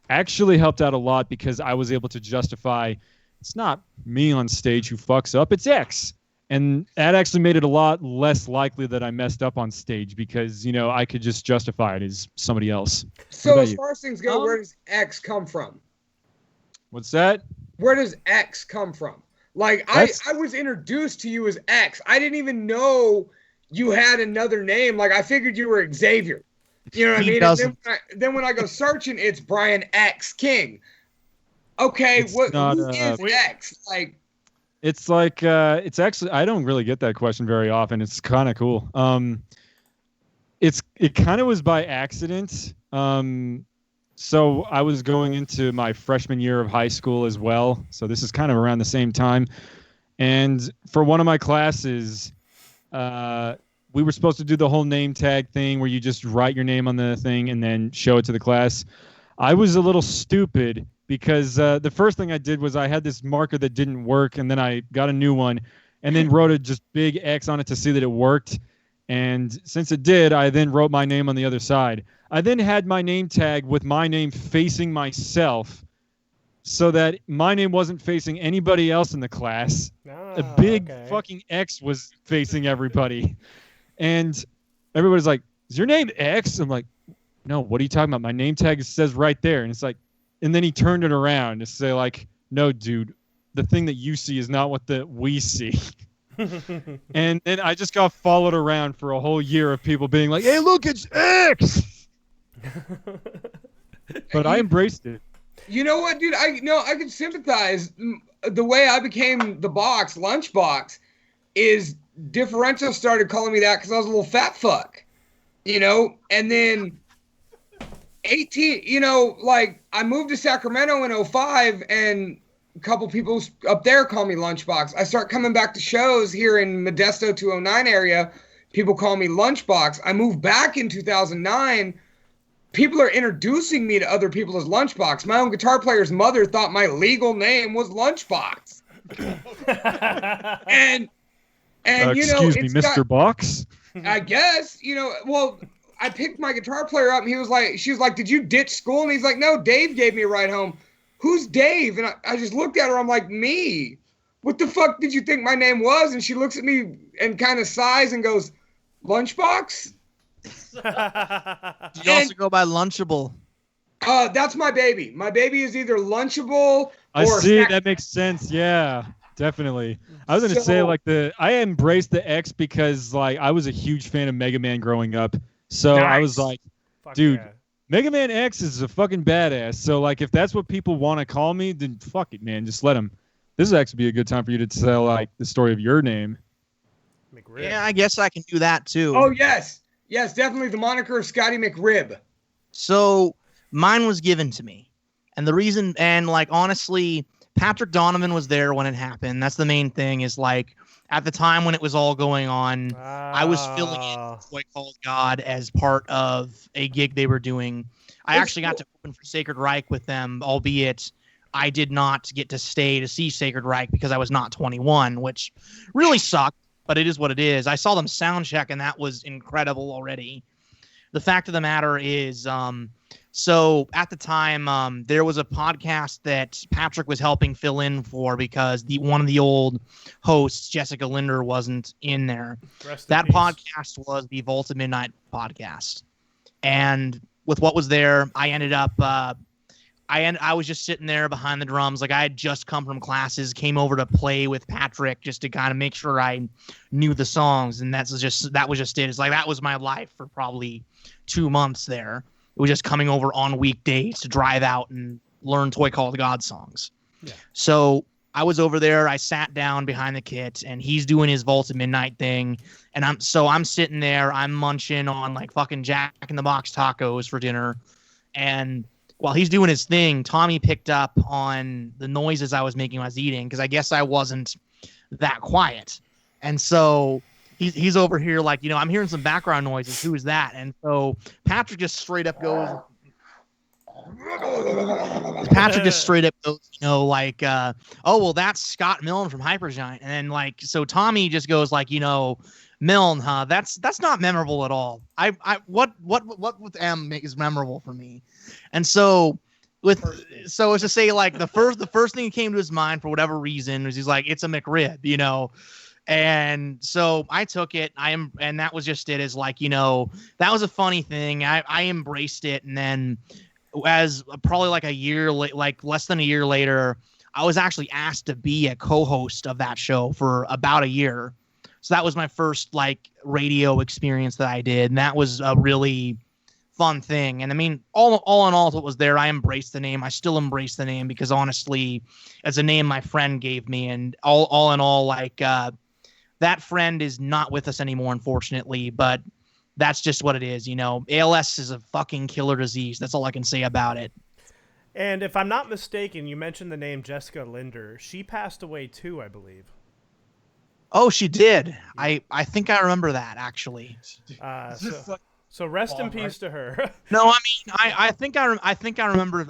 actually helped out a lot, because I was able to justify, it's not me on stage who fucks up, it's X. And that actually made it a lot less likely that I messed up on stage, because, you know, I could just justify it as somebody else. So as far as things go, where does X come from? What's that? Where does X come from? Like, I was introduced to you as X. I didn't even know you had another name. Like, I figured you were Xavier. You know what I mean? And then when I go searching, it's Brian X King. Okay, who is X? Like... It's like, it's actually, I don't really get that question very often. It's kind of cool. It kind of was by accident. So I was going into my freshman year of high school as well. So this is kind of around the same time. And for one of my classes, we were supposed to do the whole name tag thing where you just write your name on the thing and then show it to the class. I was a little stupid, because the first thing I did was I had this marker that didn't work, and then I got a new one and then wrote a just big X on it to see that it worked. And since it did, I then wrote my name on the other side. I then had my name tag with my name facing myself so that my name wasn't facing anybody else in the class. A big fucking X was facing everybody. And everybody's like, is your name X? I'm like, no, what are you talking about? My name tag says right there. And it's like, and then he turned it around to say, like, no, dude, the thing that you see is not what we see. And then I just got followed around for a whole year of people being like, hey, look, it's X. But I embraced it. You know what, dude? I can sympathize. The way I became the box, Lunchbox, is Differential started calling me that because I was a little fat fuck. You know? And then 18, you know, like, I moved to Sacramento in 05, and a couple people up there call me Lunchbox. I start coming back to shows here in Modesto 209 area. People call me Lunchbox. I moved back in 2009. People are introducing me to other people as Lunchbox. My own guitar player's mother thought my legal name was Lunchbox. and you know, excuse me, Mr. Box. I guess, you know, well, I picked my guitar player up and she was like, did you ditch school? And he's like, no, Dave gave me a ride home. Who's Dave? And I just looked at her. I'm like, me. What the fuck did you think my name was? And she looks at me and kind of sighs and goes, Lunchbox? You also go by Lunchable. That's my baby. My baby is either Lunchable or I see. That makes sense. Yeah, definitely. I was going to say, like, I embraced the X because, like, I was a huge fan of Mega Man growing up. So I was like, dude, yeah. Mega Man X is a fucking badass. So, like, if that's what people want to call me, then fuck it, man. Just let them. This would actually be a good time for you to tell, like, the story of your name. McRib. Yeah, I guess I can do that, too. Oh, yes. Yes, definitely the moniker of Scotty McRib. So mine was given to me. And the reason, and, like, honestly, Patrick Donovan was there when it happened. That's the main thing is, like, at the time when it was all going on, I was filling in Toy Called God as part of a gig they were doing. I actually got to open for Sacred Reich with them, albeit I did not get to stay to see Sacred Reich because I was not 21, which really sucked, but it is what it is. I saw them sound check, and that was incredible already. The fact of the matter is, so at the time, there was a podcast that Patrick was helping fill in for because one of the old hosts, Jessica Linder, wasn't in there. That podcast was the Vault of Midnight podcast. And with what was there, I ended up, I was just sitting there behind the drums. Like I had just come from classes, came over to play with Patrick just to kind of make sure I knew the songs. And that was just it. It's like, that was my life for probably 2 months there. It was just coming over on weekdays to drive out and learn Toy Called God songs. Yeah. So I was over there. I sat down behind the kit, and he's doing his Vault of Midnight thing. And I'm sitting there. I'm munching on like fucking Jack in the Box tacos for dinner. And while he's doing his thing, Tommy picked up on the noises I was making when I was eating because I guess I wasn't that quiet. And so he's over here like, you know, I'm hearing some background noises. Who is that? And so Patrick just straight up goes, you know, like, oh, well, that's Scott Milne from Hypergiant. And then like, so Tommy just goes like, you know, Milne, huh? That's not memorable at all. What with M is memorable for me. And so it's to say like the first thing that came to his mind for whatever reason was he's like, it's a McRib, you know? And so I took it. And that was just it. Is like, you know, that was a funny thing. I embraced it. And then as probably like less than a year later, I was actually asked to be a co-host of that show for about a year. So that was my first like radio experience that I did. And that was a really fun thing. And I mean, all in all, what was there, I embraced the name. I still embrace the name because honestly, it's a name my friend gave me. And all in all, like, that friend is not with us anymore, unfortunately, but that's just what it is. You know, ALS is a fucking killer disease. That's all I can say about it. And if I'm not mistaken, you mentioned the name Jessica Linder. She passed away too, I believe. Oh, she did. I think I remember that actually. So rest in peace to her. No, I mean, I think I remember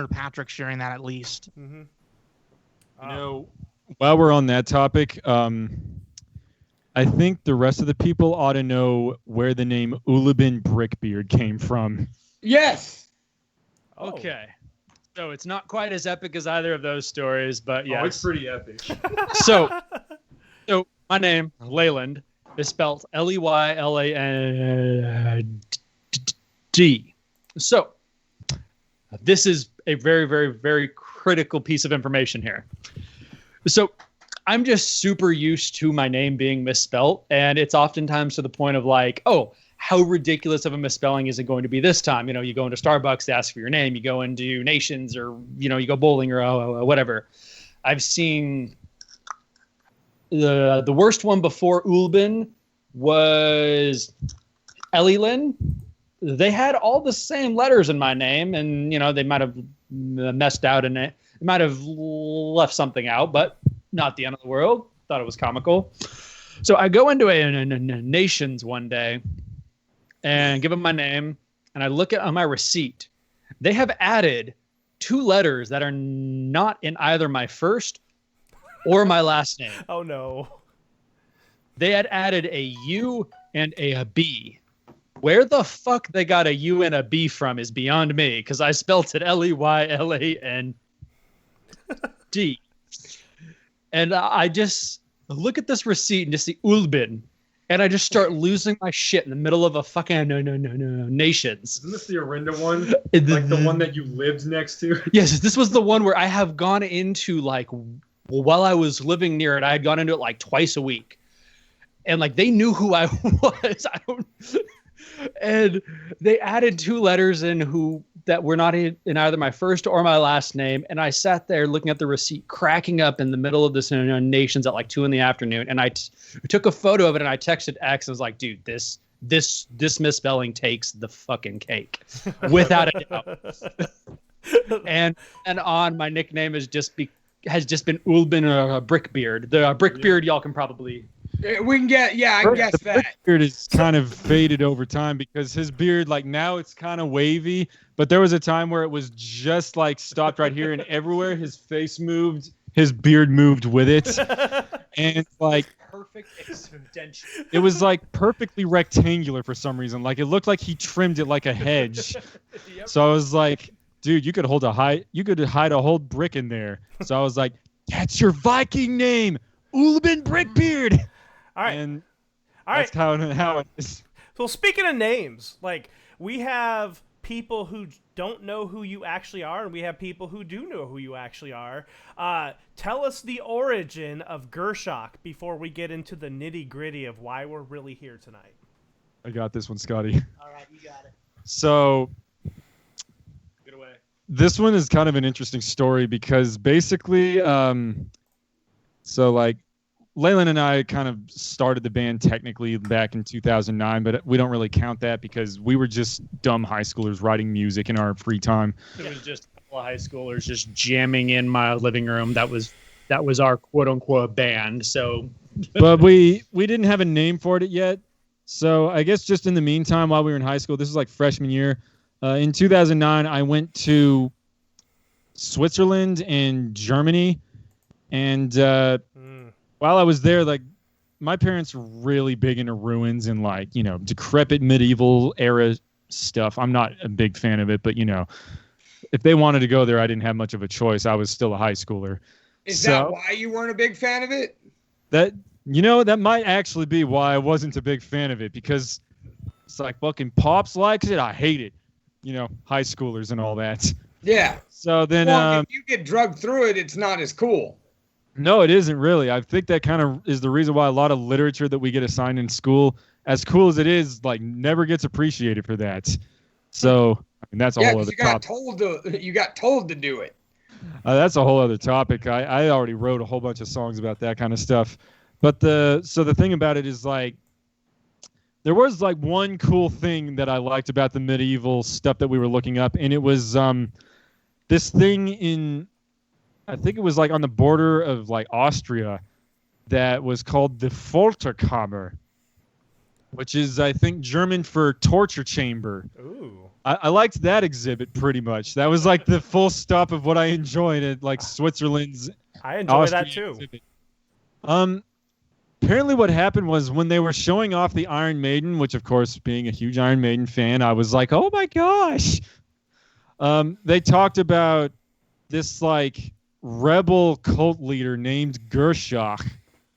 Patrick sharing that at least. Mm-hmm. You know, while we're on that topic, I think the rest of the people ought to know where the name Oolobin Brickbeard came from. Yes. Okay. So it's not quite as epic as either of those stories, but yeah. Oh, it's pretty epic. So my name, Leyland, is spelled Leyland. So this is a very, very, very critical piece of information here. So I'm just super used to my name being misspelt, and it's oftentimes to the point of like, oh, how ridiculous of a misspelling is it going to be this time? You know, you go into Starbucks to ask for your name, you go into Nations, or, you know, you go bowling or whatever. I've seen the worst one before Oolobin was Elilyn. They had all the same letters in my name, and, you know, they might have messed out in it. They might have left something out, but not the end of the world. Thought it was comical. So I go into a Nations one day and give them my name, and I look at on my receipt. They have added two letters that are not in either my first or my last name. Oh no. They had added a U and a B. Where the fuck they got a U and a B from is beyond me, because I spelt it Leyland. And I just look at this receipt and just see Oolobin, and I just start losing my shit in the middle of a fucking no nations. Isn't this the Orinda one? Like the one that you lived next to? Yes, this was the one where I have gone into, like, while I was living near it, I had gone into it like twice a week. And like they knew who I was. And they added two letters in that were not in either my first or my last name. And I sat there looking at the receipt, cracking up in the middle of this nations at like 2 p.m. And I took a photo of it and I texted X and was like, dude, this misspelling takes the fucking cake, without a doubt. and on my nickname has just been Oolobin Brickbeard. The Brickbeard y'all can probably. We can get, I can guess that. Beard is kind of faded over time because his beard, like now it's kind of wavy, but there was a time where it was just like stopped right here, and everywhere his face moved, his beard moved with it. And like perfect extension. It was like perfectly rectangular for some reason. Like it looked like he trimmed it like a hedge. Yep. So I was like, dude, you could hide a whole brick in there. So I was like, that's your Viking name, Oolobin Brickbeard. All right. And all that's right. how it is. So speaking of names, like we have people who don't know who you actually are, and we have people who do know who you actually are. Tell us the origin of Gurschach before we get into the nitty-gritty of why we're really here tonight. I got this one, Scotty. All right, you got it. So Get away. this one is kind of an interesting story because basically, so like Leyland and I kind of started the band technically back in 2009, but we don't really count that because we were just dumb high schoolers writing music in our free time. It was just a couple of high schoolers just jamming in my living room. That was our quote unquote band. So, but we didn't have a name for it yet. So I guess just in the meantime, while we were in high school, this was like freshman year. In 2009, I went to Switzerland and Germany, and while I was there, like my parents were really big into ruins and like, decrepit medieval era stuff. I'm not a big fan of it, but if they wanted to go there, I didn't have much of a choice. I was still a high schooler. Is that why you weren't a big fan of it? That might actually be why I wasn't a big fan of it, because it's like fucking Pops likes it. I hate it. High schoolers and all that. Yeah. So then, if you get drugged through it, it's not as cool. No, it isn't really. I think that kind of is the reason why a lot of literature that we get assigned in school, as cool as it is, like never gets appreciated for that. So that's a whole other topic. You got told to do it. That's a whole other topic. I already wrote a whole bunch of songs about that kind of stuff. But the thing about it is like, there was like one cool thing that I liked about the medieval stuff that we were looking up, and it was this thing in, I think it was like on the border of like Austria, that was called the Folterkammer, which is, I think, German for torture chamber. Ooh. I liked that exhibit pretty much. That was like the full stop of what I enjoyed at like Switzerland's. I enjoy Austrian that too. Exhibit. Apparently what happened was when they were showing off the Iron Maiden, which of course, being a huge Iron Maiden fan, I was like, oh my gosh. They talked about this like rebel cult leader named Gurschach,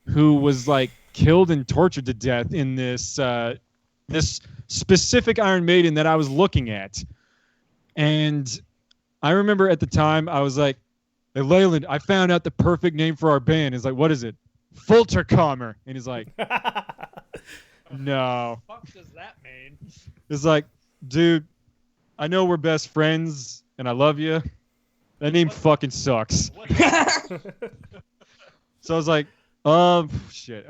who was like killed and tortured to death in this this specific Iron Maiden that I was looking at. And I remember at the time I was like, hey, Leyland, I found out the perfect name for our band. He's like, what is it? Folterkammer. And he's like, no. What the fuck does that mean? It's like, dude, I know we're best friends and I love you. That name fucking sucks. So I was like, shit.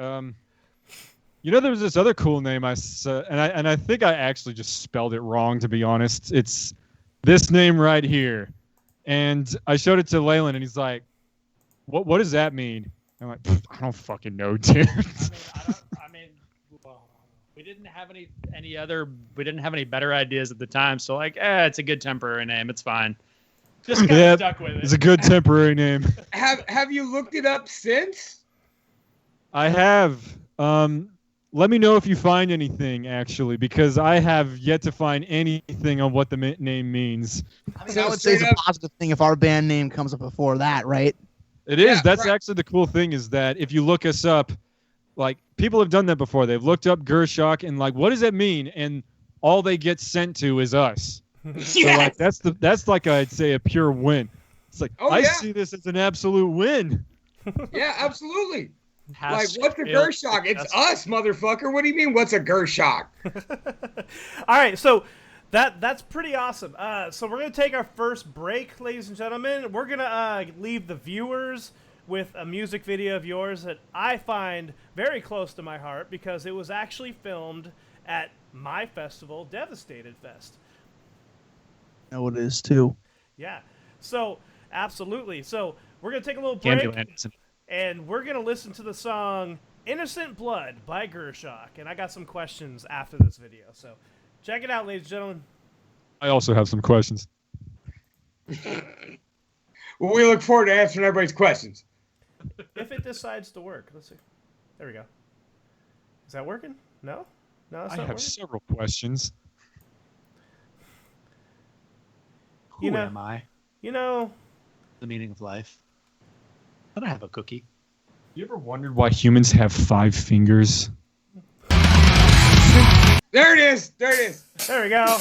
There was this other cool name I said, and I think I actually just spelled it wrong, to be honest. It's this name right here. And I showed it to Leyland, and he's like, what does that mean? I'm like, I don't fucking know, dude. We didn't have we didn't have any better ideas at the time. So like, it's a good temporary name. It's fine. Just kind Yeah, of stuck with it's it. a good temporary name. Have you looked it up since? I have. Let me know if you find anything, actually, because I have yet to find anything on what the name means. I mean, I would say it's a positive thing if our band name comes up before that, right? It is. Yeah, That's right. actually the cool thing is that if you look us up, like, people have done that before. They've looked up Gurschach and, like, what does that mean? And all they get sent to is us. So, like, that's like, I'd say, a pure win. It's like, Oh, I yeah. see this as an absolute win. Yeah, absolutely. Has Like, what's a failed Gurschach? It's successfully. us, motherfucker. What do you mean, what's a Gurschach? All right, so that's pretty awesome. So we're gonna take our first break, ladies and gentlemen. We're gonna leave the viewers with a music video of yours that I find very close to my heart because it was actually filmed at my festival, Devastated Fest. No, it is too. Yeah. So absolutely. So we're gonna take a little Can break. do Anderson. And we're going to listen to the song Innocent Blood by Gurschach. And I got some questions after this video. So check it out, ladies and gentlemen. I also have some questions. Well, we look forward to answering everybody's questions. If it decides to work. Let's see. There we go. Is that working? No? No, it's I not have working? several questions. Who You know- am I? You know, The meaning of life. But I have a cookie. You ever wondered why humans have 5 fingers? There it is. There it is. there we go.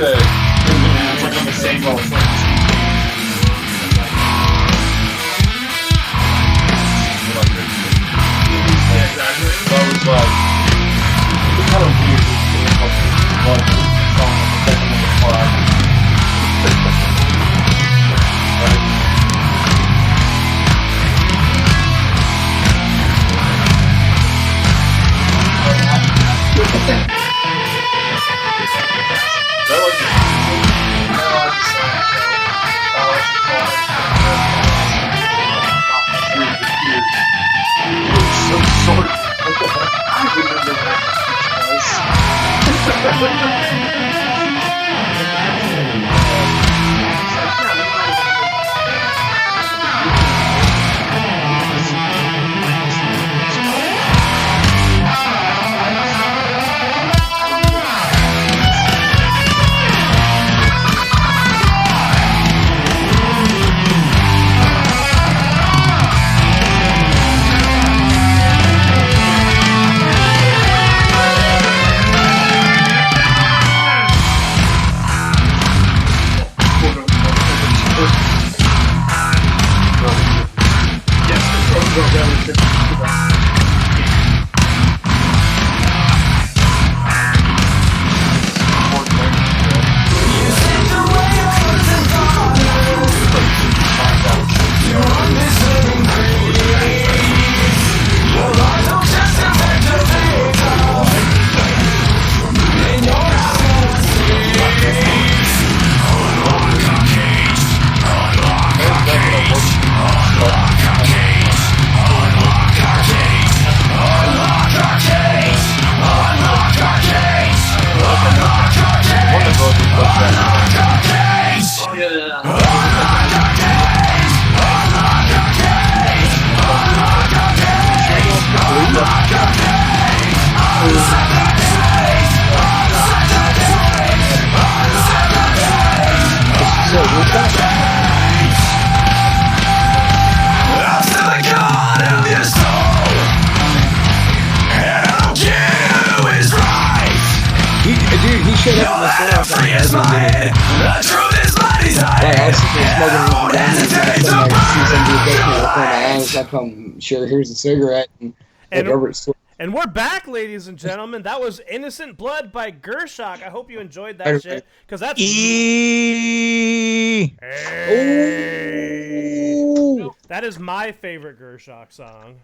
on the same level. Sure, here's a cigarette. And we're back, ladies and gentlemen. That was Innocent Blood by Gurschach. I hope you enjoyed that shit, because that's... Hey. That is my favorite Gurschach song.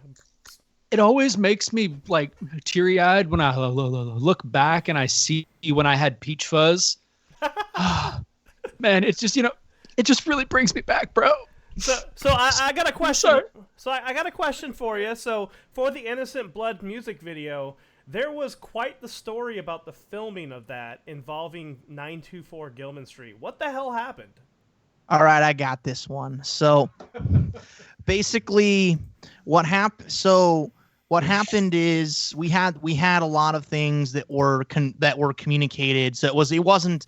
It always makes me like teary-eyed when I look back and I see when I had peach fuzz. Man, it's just, it just really brings me back, bro. So I got a question. I got a question for you. So for the Innocent Blood music video, there was quite the story about the filming of that involving 924 Gilman Street. What the hell happened? All right, I got this one. So basically, what happened? So what happened is we had a lot of things that were communicated. So it wasn't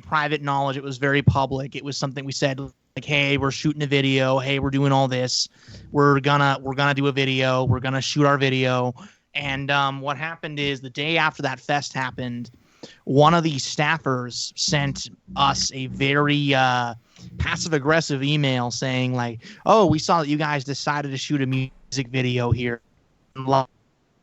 private knowledge. It was very public. It was something we said, like, hey, we're shooting a video. Hey, we're doing all this. We're gonna do a video. We're gonna shoot our video. And what happened is the day after that fest happened, one of these staffers sent us a very passive-aggressive email saying, like, oh, we saw that you guys decided to shoot a music video here. Blah,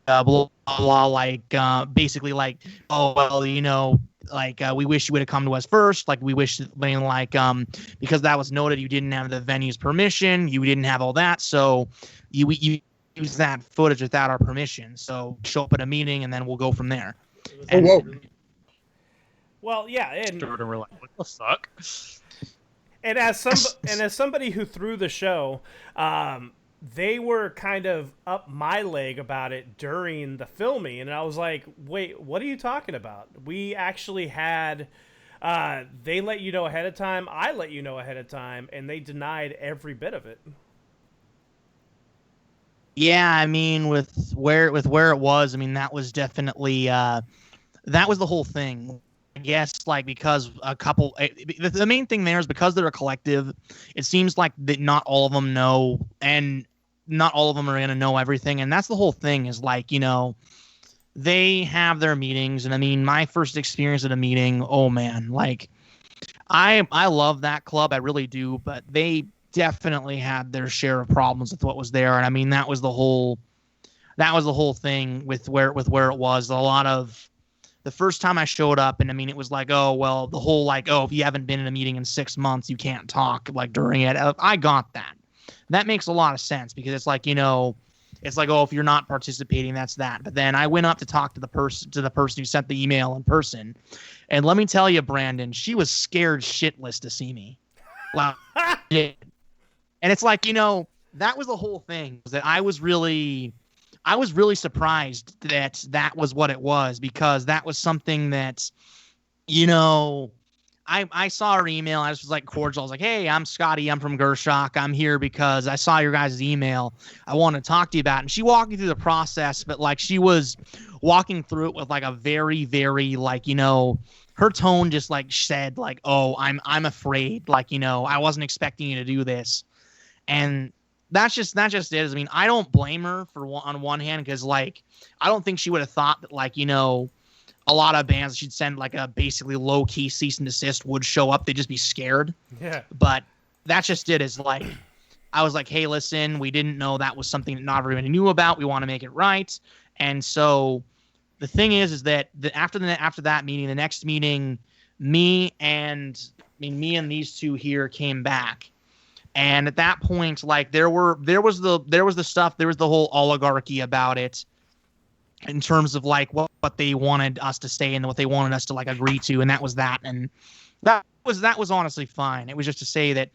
blah, blah, like, basically like, oh, well, we wish you would have come to us first. Like, we wish, because that was noted, you didn't have the venue's permission. You didn't have all that. So you use that footage without our permission. So show up at a meeting and then we'll go from there. And, well, yeah. And we're like, what the fuck? And as somebody who threw the show, they were kind of up my leg about it during the filming, and I was like, wait, what are you talking about? We actually had they let you know ahead of time, I let you know ahead of time, and they denied every bit of it. Yeah, I mean, with where it was, I mean, that was definitely that was the whole thing. I guess, like, because the main thing there is because they're a collective, it seems like that not all of them know, and not all of them are going to know everything. And that's the whole thing, is like, they have their meetings, and I mean, my first experience at a meeting, oh man, like I love that club, I really do, but they definitely had their share of problems with what was there, and I mean that was the whole thing with where it was. A lot of the first time I showed up, and I mean it was like, oh well, the whole like, oh, if you haven't been in a meeting in 6 months, you can't talk like during it. I got that. That makes a lot of sense because it's like, you know, it's like, oh, if you're not participating, that's that. But then I went up to talk to the person who sent the email in person, and let me tell you, Brandon, she was scared shitless to see me. Like, and it's like, you know, that was the whole thing. That I was really surprised that was what it was, because that was something that, you know, I saw her email. I just was like cordial. I was like, hey, I'm Scotty. I'm from Gurschach. I'm here because I saw your guys' email. I want to talk to you about it. And she walked me through the process, but like she was walking through it with like a very, very like, you know, her tone just like said like, oh, I'm afraid. Like, you know, I wasn't expecting you to do this. And that's just it. I mean, I don't blame her on one hand, because like I don't think she would have thought that like, you know, a lot of bands she'd send like a basically low key cease and desist would show up. They'd just be scared. Yeah. But that's just it. Is like I was like, hey, listen, we didn't know that was something that not everybody knew about. We want to make it right. And so the thing is that after that meeting, the next meeting, me and these two here came back. And at that point, like there was the stuff, there was the whole oligarchy about it in terms of like what they wanted us to say and what they wanted us to like agree to, and that was that. And that was honestly fine. It was just to say that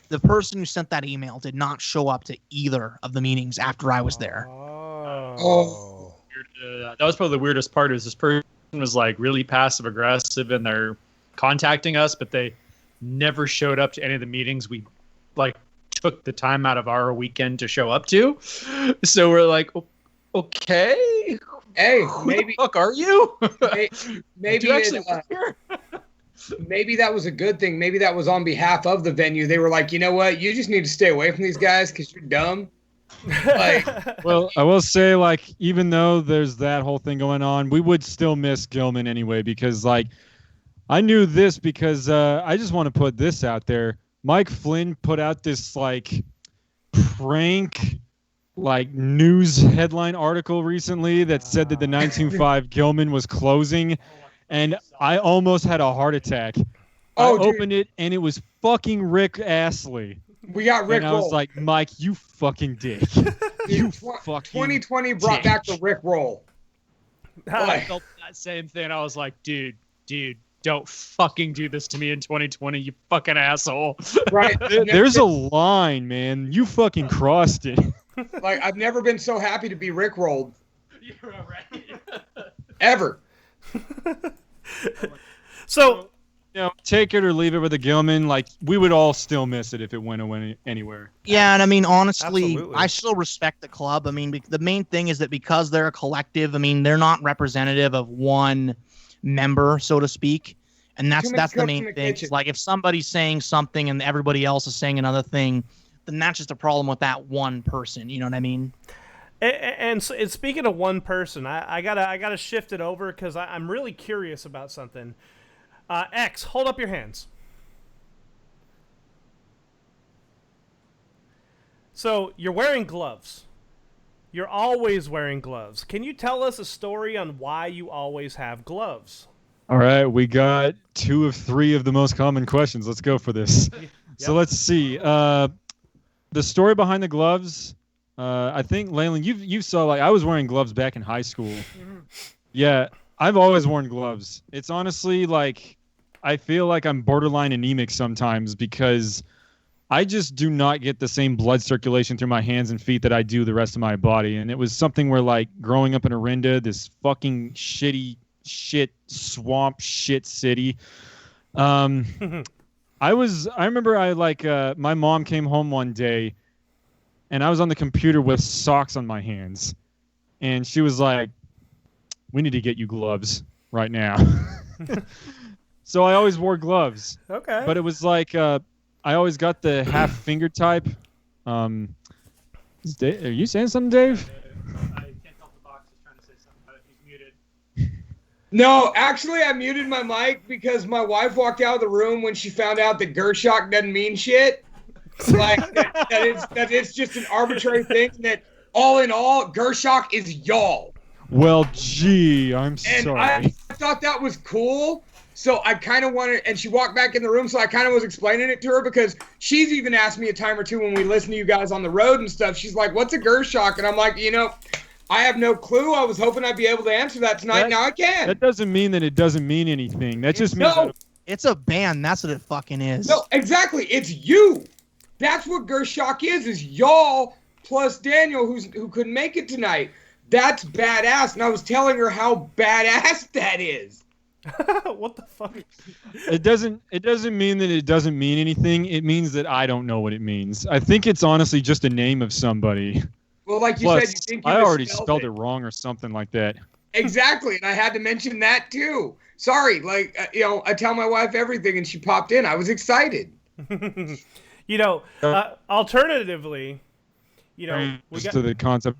the person who sent that email did not show up to either of the meetings after I was there. Oh. That was probably the weirdest part, is this person was like really passive aggressive and they're contacting us, but they never showed up to any of the meetings we like took the time out of our weekend to show up to. So we're like, okay, hey, maybe the fuck are you? Maybe you actually work here? Maybe that was a good thing. Maybe that was on behalf of the venue. They were like, you know what, you just need to stay away from these guys because you're dumb. Like, well, I will say, like, even though there's that whole thing going on, we would still miss Gilman anyway, because like I knew this because I just want to put this out there. Mike Flynn put out this like prank like news headline article recently that said that the 925 Gilman was closing, and I almost had a heart attack. I opened it and it was fucking Rick Astley. We got Rick. And I was like, Mike, you fucking dick. You fucking 2020 brought back the Rick roll. I felt that same thing. I was like, dude, don't fucking do this to me in 2020, you fucking asshole. Right. There's a line, man. You fucking crossed it. Like, I've never been so happy to be Rickrolled. You're right. Ever. So, you know, take it or leave it with the Gilman. Like, we would all still miss it if it went anywhere. Yeah, and I mean, honestly, Absolutely. I still respect the club. I mean, the main thing is that because they're a collective, I mean, they're not representative of one member, so to speak. And that's the main thing. It's like if somebody's saying something and everybody else is saying another thing, then that's just a problem with that one person. You know what I mean? And speaking of one person, I gotta shift it over because I'm really curious about something. X, hold up your hands. So you're wearing gloves. You're always wearing gloves. Can you tell us a story on why you always have gloves? All right, we got 2 of 3 of the most common questions. Let's go for this. Yep. So let's see. The story behind the gloves, I think, Leyland, you saw, like, I was wearing gloves back in high school. Mm-hmm. Yeah, I've always worn gloves. It's honestly, like, I feel like I'm borderline anemic sometimes because I just do not get the same blood circulation through my hands and feet that I do the rest of my body. And it was something where, like, growing up in Orinda, this fucking swamp shit city. I remember my mom came home one day and I was on the computer with socks on my hands. And she was like, we need to get you gloves right now. So I always wore gloves. Okay. But it was like, I always got the half finger type. Are you saying something, Dave? I can't tell if the box is trying to say something, but if he's No, actually, I muted my mic because my wife walked out of the room when she found out that Gurschach doesn't mean shit. Like, that it's just an arbitrary thing, that all in all, Gurschach is y'all. Well, gee, I'm And sorry. I thought that was cool. So I kind of wanted, and she walked back in the room, so I kind of was explaining it to her, because she's even asked me a time or two when we listen to you guys on the road and stuff. She's like, what's a Gurschach? And I'm like, I have no clue. I was hoping I'd be able to answer that tonight. Now I can. That doesn't mean that it doesn't mean anything. That just means that It's a band. That's what it fucking is. No, exactly. It's you. That's what Gurschach is y'all plus Daniel, who couldn't make it tonight. That's badass. And I was telling her how badass that is. What the fuck? It doesn't mean that it doesn't mean anything. It means that I don't know what it means. I think it's honestly just a name of somebody. Well, like you Plus, said, you think you I already misspelled spelled it wrong or something like that. Exactly, and I had to mention that too. Sorry, I tell my wife everything, and she popped in. I was excited. Alternatively, we got to the concept.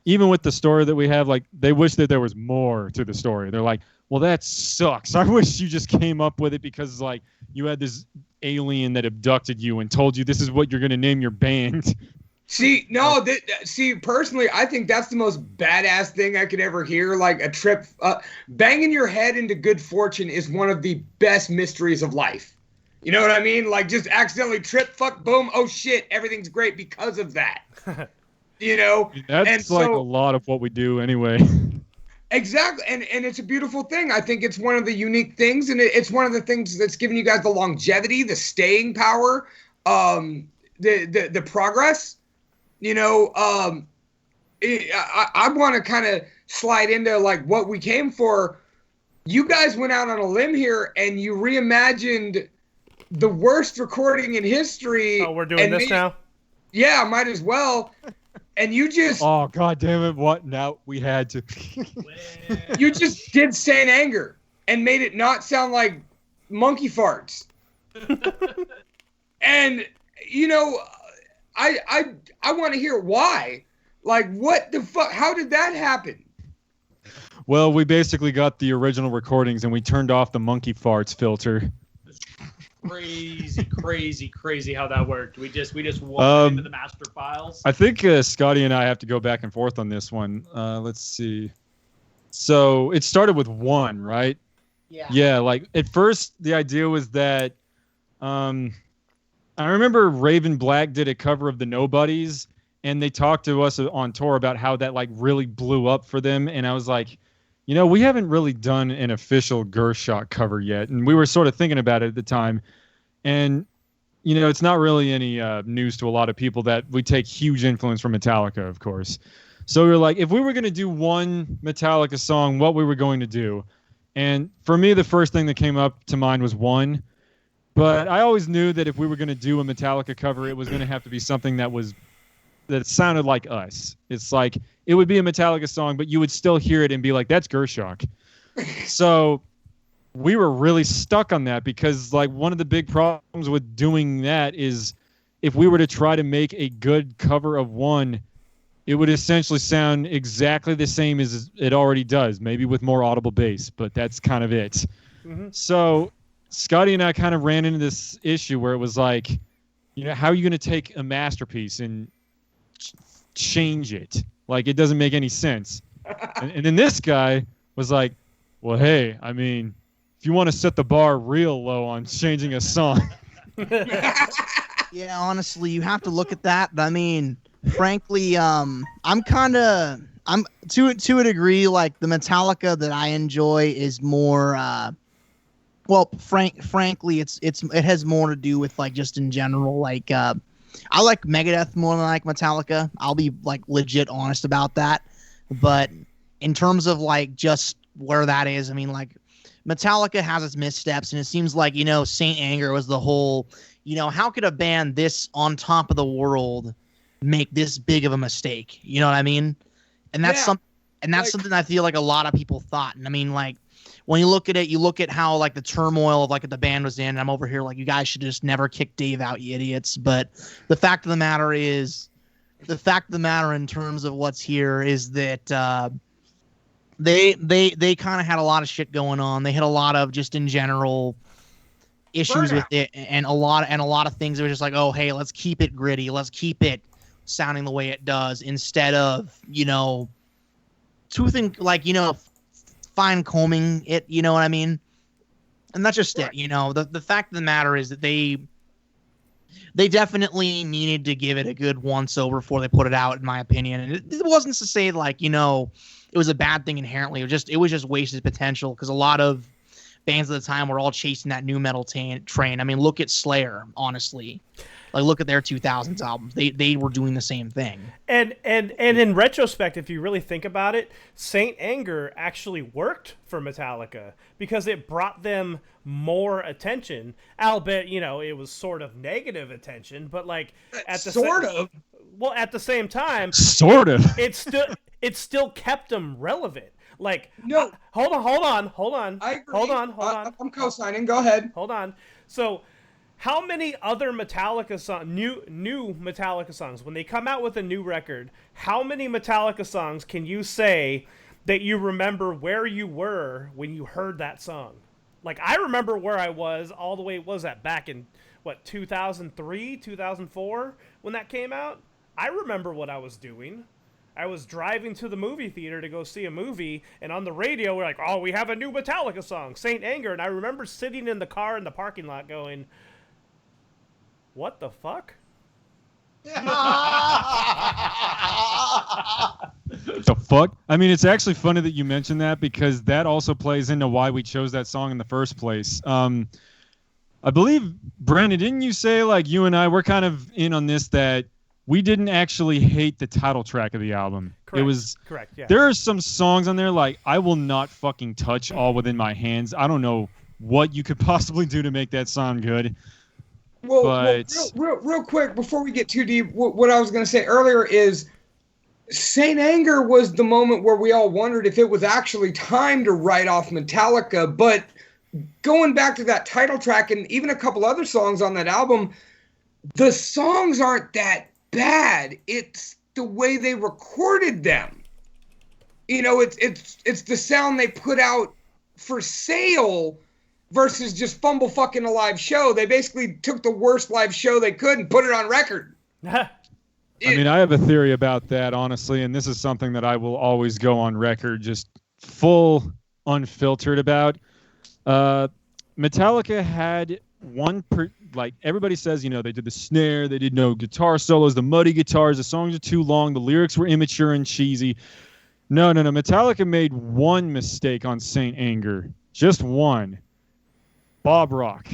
Even with the story that we have, like, they wish that there was more to the story. They're like, well, that sucks. I wish you just came up with it because, like, you had this alien that abducted you and told you this is what you're going to name your band. See, personally, I think that's the most badass thing I could ever hear. Like, a trip, banging your head into good fortune is one of the best mysteries of life. You know what I mean? Like, just accidentally trip, fuck, boom, oh shit, everything's great because of that. That's like a lot of what we do anyway. Exactly, and it's a beautiful thing. I think it's one of the unique things, and it's one of the things that's giving you guys the longevity, the staying power, the progress. I want to kind of slide into like what we came for. You guys went out on a limb here and you reimagined the worst recording in history. Oh, we're doing this now? Yeah, might as well. And you just... Oh, God damn it. What? Now we had to. You just did Saint Anger and made it not sound like monkey farts. And, I want to hear why. Like, what the fuck? How did that happen? Well, we basically got the original recordings and we turned off the monkey farts filter. Crazy how that worked. We just walked into the master files. I think Scotty and I have to go back and forth on this one. Let's see. So it started with 1, right? Yeah. Yeah, like at first the idea was that I remember Raven Black did a cover of the Nobodies and they talked to us on tour about how that like really blew up for them, and I was like, we haven't really done an official Gurschach cover yet, and we were sort of thinking about it at the time. And, it's not really any news to a lot of people that we take huge influence from Metallica, of course. So we were like, if we were going to do one Metallica song, what we were going to do. And for me, the first thing that came up to mind was 1. But I always knew that if we were going to do a Metallica cover, it was going to have to be something that sounded like us. It's like, it would be a Metallica song, but you would still hear it and be like, that's Gurschach. So we were really stuck on that because, like, one of the big problems with doing that is if we were to try to make a good cover of 1, it would essentially sound exactly the same as it already does, maybe with more audible bass, but that's kind of it. Mm-hmm. So Scotty and I kind of ran into this issue where it was like, how are you going to take a masterpiece and change it? Like, it doesn't make any sense. And then this guy was like, well, hey, I mean, if you want to set the bar real low on changing a song. Yeah, honestly, you have to look at that. I mean, frankly, I'm to a degree, like, the Metallica that I enjoy is more, frankly, it has more to do with, like, just in general, like, I like Megadeth more than I like Metallica. I'll be, like, legit honest about that. But in terms of, like, just where that is, I mean, like, Metallica has its missteps, and it seems like, Saint Anger was the whole, how could a band this on top of the world make this big of a mistake? You know what I mean? And that's something I feel like a lot of people thought. And I mean, like, when you look at it, you look at how, like, the turmoil of, like, the band was in, and I'm over here like, you guys should just never kick Dave out, you idiots. But the fact of the matter in terms of what's here is that they kind of had a lot of shit going on. They had a lot of just in general issues with it, and a lot of things that were just like, oh hey, let's keep it gritty, let's keep it sounding the way it does, instead of fine combing it, you know what I mean? And that's just it, the fact of the matter is that they definitely needed to give it a good once over before they put it out, in my opinion. And it wasn't to say like, it was a bad thing inherently. It was just wasted potential, because a lot of bands at the time were all chasing that new metal train. I mean, look at Slayer, honestly. Like, look at their 2000s albums. They were doing the same thing. And in retrospect, if you really think about it, Saint Anger actually worked for Metallica because it brought them more attention. Albeit, it was sort of negative attention, but like at the same time, sort of, it still kept them relevant. Like, no, hold on. I agree. Hold on. I'm co-signing. Go ahead. Hold on. So, how many other Metallica songs, new Metallica songs, when they come out with a new record, how many Metallica songs can you say that you remember where you were when you heard that song? Like, I remember where I was all the way, back in, 2003, 2004, when that came out? I remember what I was doing. I was driving to the movie theater to go see a movie, and on the radio, we're like, oh, we have a new Metallica song, Saint Anger. And I remember sitting in the car in the parking lot going, what the fuck? The fuck? I mean, it's actually funny that you mentioned that, because that also plays into why we chose that song in the first place. I believe, Brandon, didn't you say, like, you and I, we're kind of in on this, that we didn't actually hate the title track of the album. Correct. It was correct. Yeah. There are some songs on there, like, I will not fucking touch All Within My Hands. I don't know what you could possibly do to make that sound good. Well, real quick, before we get too deep, what I was going to say earlier is Saint Anger was the moment where we all wondered if it was actually time to write off Metallica. But going back to that title track and even a couple other songs on that album, the songs aren't that bad. It's the way they recorded them. It's the sound they put out for sale versus just fumble fucking a live show. They basically took the worst live show they could and put it on record. I mean, I have a theory about that, honestly, and this is something that I will always go on record, just full unfiltered about. Metallica had everybody says, they did the snare, they did no guitar solos, the muddy guitars, the songs are too long, the lyrics were immature and cheesy. No. Metallica made one mistake on Saint Anger. Just one. Bob Rock.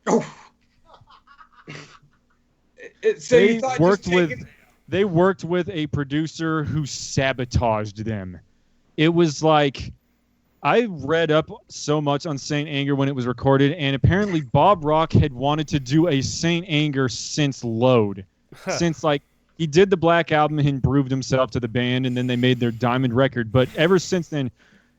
Oh. They worked with a producer who sabotaged them. It was like, I read up so much on Saint Anger when it was recorded, and apparently Bob Rock had wanted to do a Saint Anger since Load. Since, he did the Black Album and proved himself to the band, and then they made their Diamond record. But ever since then,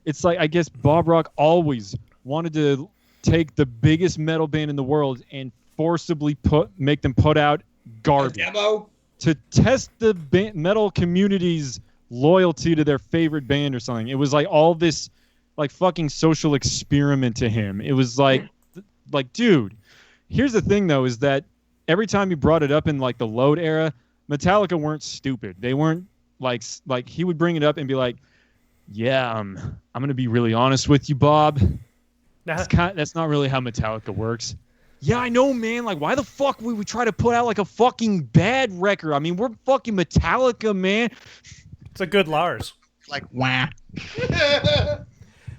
it's like, I guess Bob Rock always wanted to take the biggest metal band in the world and forcibly make them put out garbage. Demo? To test the metal community's loyalty to their favorite band or something. It was like all this fucking social experiment to him. It was like, dude, here's the thing though, is that every time he brought it up in the Load era, Metallica weren't stupid. They weren't like he would bring it up and be like, yeah, I'm going to be really honest with you, Bob. That's not really how Metallica works. Yeah, I know, man. Why the fuck would we try to put out a fucking bad record? I mean, we're fucking Metallica, man. It's a good Lars. Wah.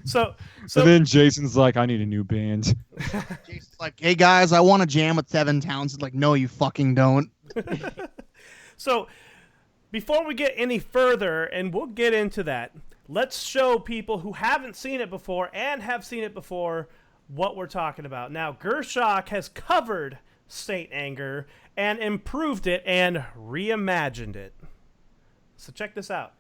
So then Jason's like, I need a new band. Jason's like, hey guys, I want to jam with Seven Townsend. Like, no, you fucking don't. So before we get any further, and we'll get into that, let's show people who haven't seen it before and have seen it before what we're talking about. Now, Gurschach has covered Saint Anger and improved it and reimagined it. So check this out.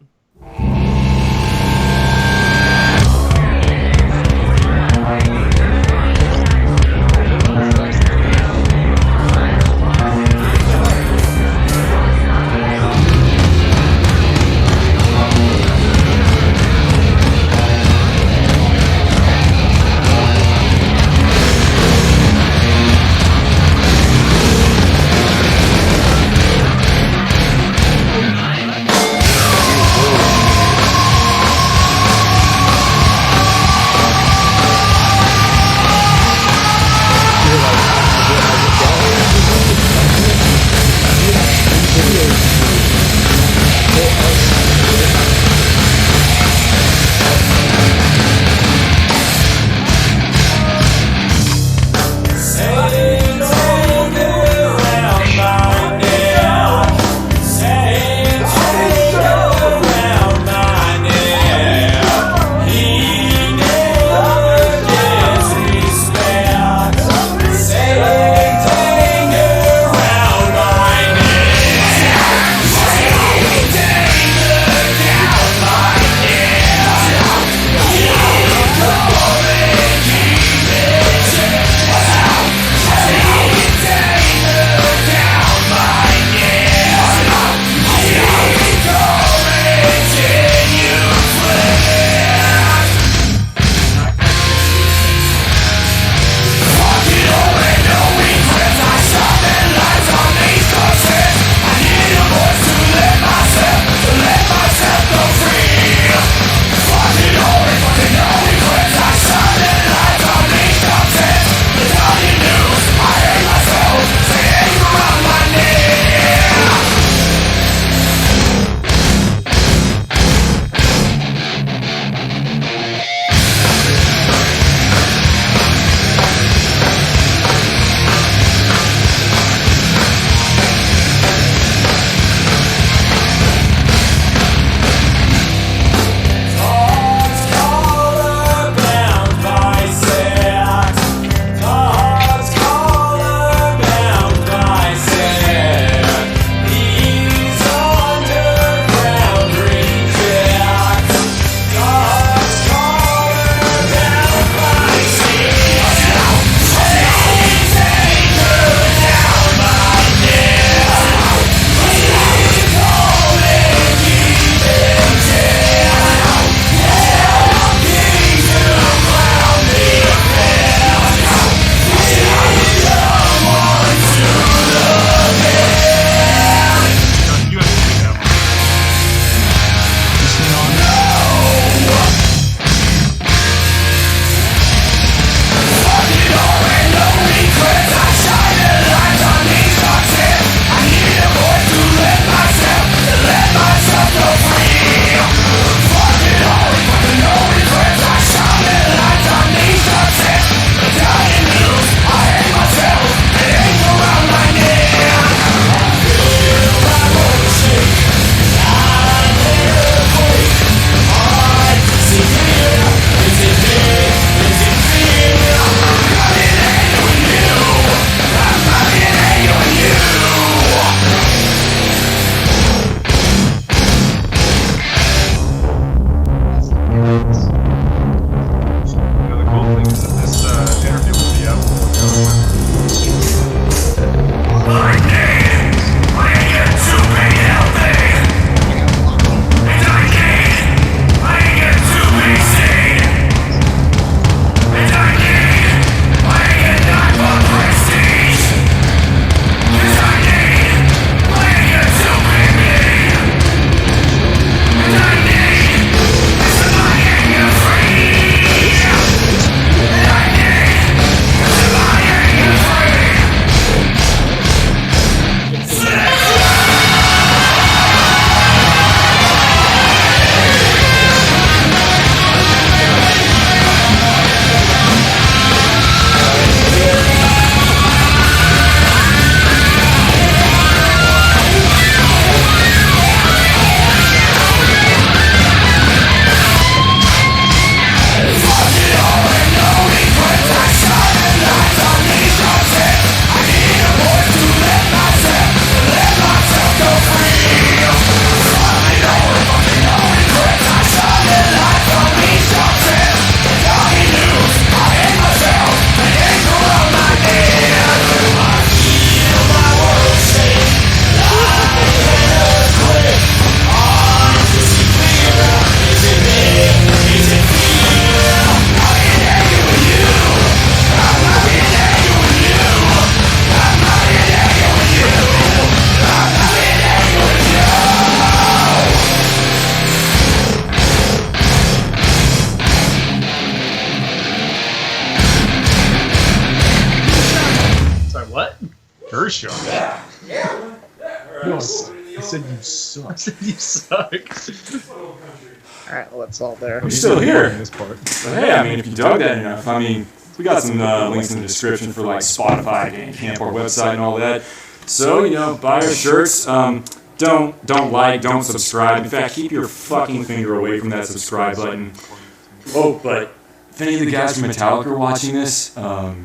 Gershock. Yeah. No, I said you suck. I said you suck. All right, well, that's all there. I'm still here. In this part. But hey, I mean, if you dug that enough, I mean, we got some links in the description for like Spotify, Bandcamp, our website, and all that. So, buy our shirts. Don't like, don't subscribe. In fact, keep your fucking finger away from that subscribe button. Oh, but if any of the guys from Metallica are watching this, call me.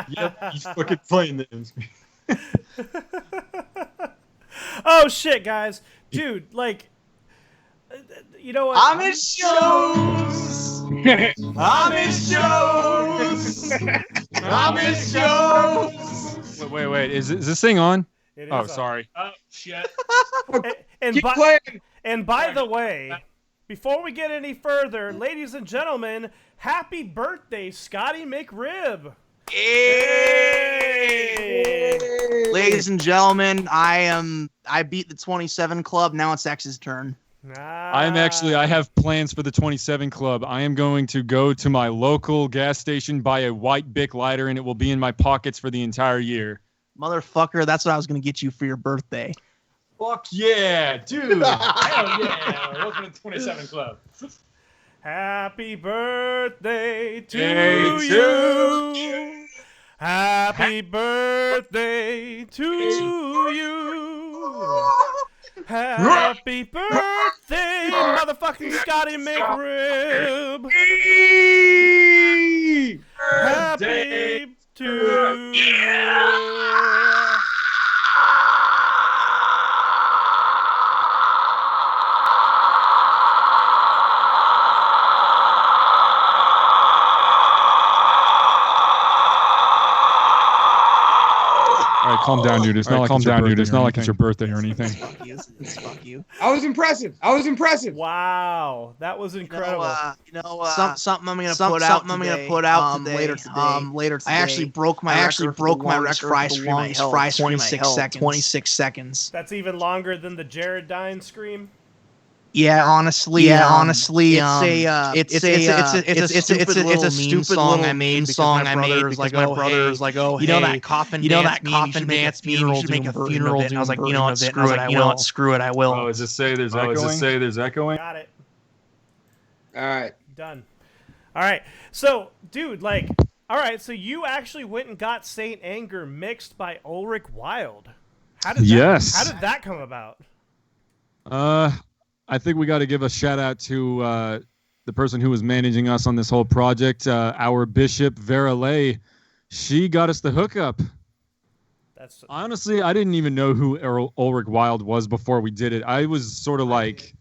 Yep, he's fucking playing the Oh shit, guys, dude, like, you know what? I'm in shows. I'm in shows. I'm in shows. Wait. Is this thing on? It is Oh, on. sorry. Oh shit. And Keep playing. And by the way, before we get any further, ladies and gentlemen, happy birthday, Scotty McRib. Hey! Ladies and gentlemen, I beat the 27 club. Now it's X's turn. I have plans for the 27 Club. I am going to go to my local gas station, buy a white Bic lighter, and it will be in my pockets for the entire year. Motherfucker, that's what I was going to get you for your birthday. Fuck yeah, dude. Hell yeah. Welcome to the 27 Club. Happy birthday to Hey, you. Happy birthday to you. Happy birthday, motherfucking Scotty McRib. Happy to you. All right, calm down, dude. It's not like it's your birthday or anything. Fuck you. I was impressive. Wow, that was incredible. Something I'm gonna put out today. Later today. I actually broke my record for fry stream. 26 seconds. That's even longer than the Jared Dine scream. Yeah, honestly, it's a stupid little song I made because my brother's like, oh, that coffin dance meme, you should make a funeral. And I was like, you know what, screw it, I will. Oh, does it say there's echoing? Got it. All right. Done. All right. So, dude, like, all right. So you actually went and got Saint Anger mixed by Ulrich Wild. How did that come about? I think we got to give a shout out to the person who was managing us on this whole project, our Bishop Vera Lay. She got us the hookup. Honestly, I didn't even know who Ulrich Wild was before we did it. I was sort of like,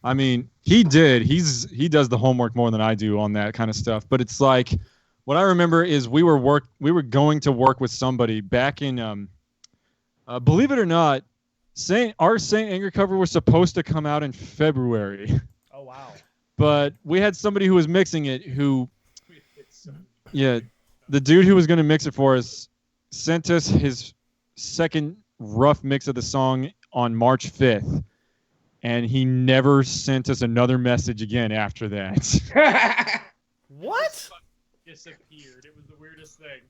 I mean, he does the homework more than I do on that kind of stuff. But it's like, what I remember is we were going to work with somebody back in, believe it or not, our Saint Anger cover was supposed to come out in February. Oh, wow. But we had somebody who was mixing it the dude who was going to mix it for us sent us his second rough mix of the song on March 5th. And he never sent us another message again after that. What? Disappeared. It was the weirdest thing.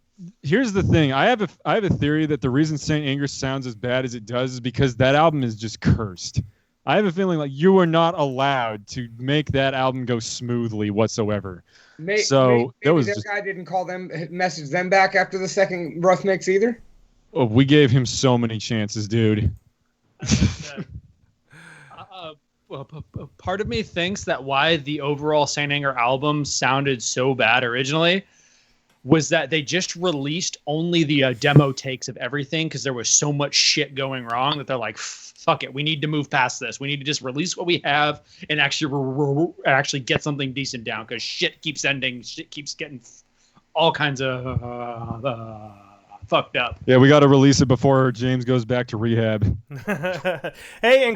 Here's the thing. I have a theory that the reason Saint Anger sounds as bad as it does is because that album is just cursed. I have a feeling like you are not allowed to make that album go smoothly whatsoever. Maybe that guy didn't message them back after the second rough mix either. Oh, we gave him so many chances, dude. Part of me thinks that why the overall Saint Anger album sounded so bad originally was that they just released only the demo takes of everything because there was so much shit going wrong that they're like, fuck it, we need to move past this. We need to just release what we have and actually get something decent down because shit keeps ending. Shit keeps getting all kinds of fucked up. Yeah, we got to release it before James goes back to rehab. Hey,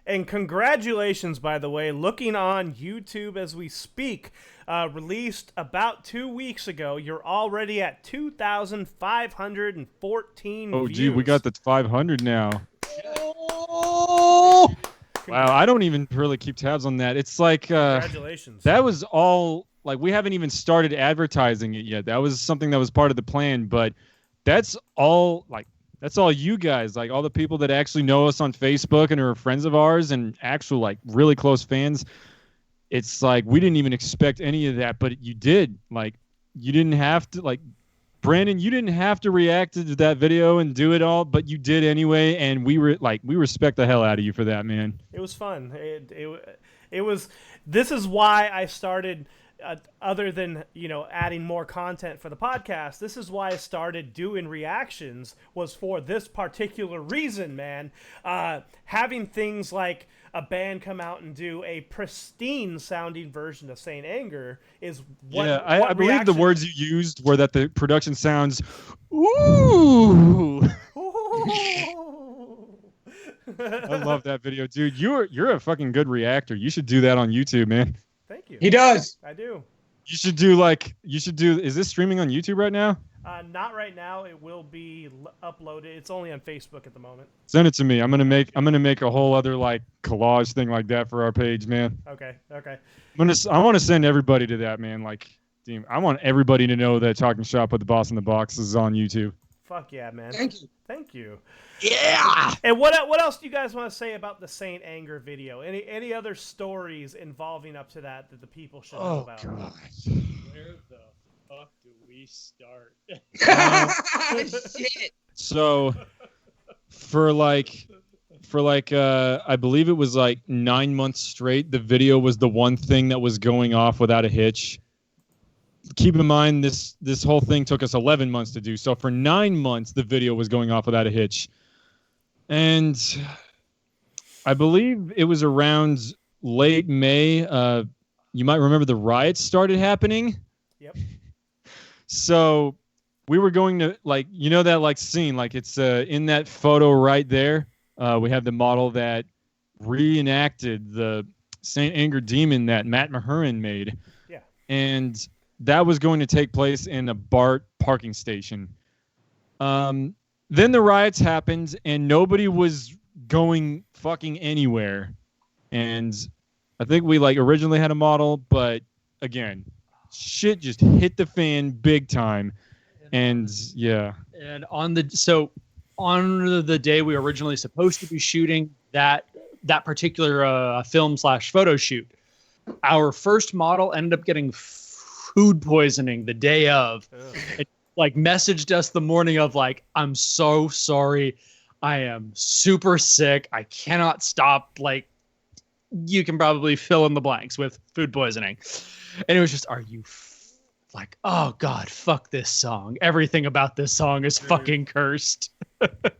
and congratulations, by the way, looking on YouTube as we speak. Released about 2 weeks ago. You're already at 2,514 views. Oh, gee, we got the 500 now. Oh! Wow, I don't even really keep tabs on that. It's like congratulations. That was all like we haven't even started advertising it yet. That was something that was part of the plan, but that's all you guys, like all the people that actually know us on Facebook and are friends of ours and actual like really close fans. It's like we didn't even expect any of that, but you did. Like you didn't have to, like Brandon, you didn't have to react to that video and do it all, but you did anyway, and we respect the hell out of you for that, man. It was fun. It was. This is why I started. Other than adding more content for the podcast, this is why I started doing reactions. Was for this particular reason, man. Having things like a band come out and do a pristine sounding version of Saint Anger is what. Yeah, what I believe the reaction- words you used were that the production sounds, ooh. I love that video, dude. You're a fucking good reactor. You should do that on YouTube, man. Thank you. He does. I do. You should do. Is this streaming on YouTube right now? Not right now. It will be uploaded. It's only on Facebook at the moment. Send it to me. I'm gonna make a whole other like collage thing like that for our page, man. Okay. I want to send everybody to that, man. Like, damn, I want everybody to know that Talking Shop with the Boss in the Box is on YouTube. Fuck yeah, man. Thank you. Yeah. And what else do you guys want to say about the Saint Anger video? Any other stories involving up to that the people should know about? God. Where the fuck do we start? Shit. So, for I believe it was like 9 months straight, the video was the one thing that was going off without a hitch. Keep in mind, this whole thing took us 11 months to do. So for 9 months, the video was going off without a hitch. And I believe it was around late May. You might remember the riots started happening. Yep. So we were going to, like, that like scene, like it's in that photo right there. We have the model that reenacted the Saint Anger demon that Matt Mahurin made. Yeah. And that was going to take place in a BART parking station. Then the riots happened, and nobody was going fucking anywhere. And I think we originally had a model, but again, shit just hit the fan big time. And yeah. And on the day we were originally supposed to be shooting that particular film/photo shoot, our first model ended up getting food poisoning the day of. It messaged us the morning of I'm so sorry, I am super sick, I cannot stop. You can probably fill in the blanks with food poisoning. And it was just, are you oh god, fuck this song, everything about this song is fucking cursed.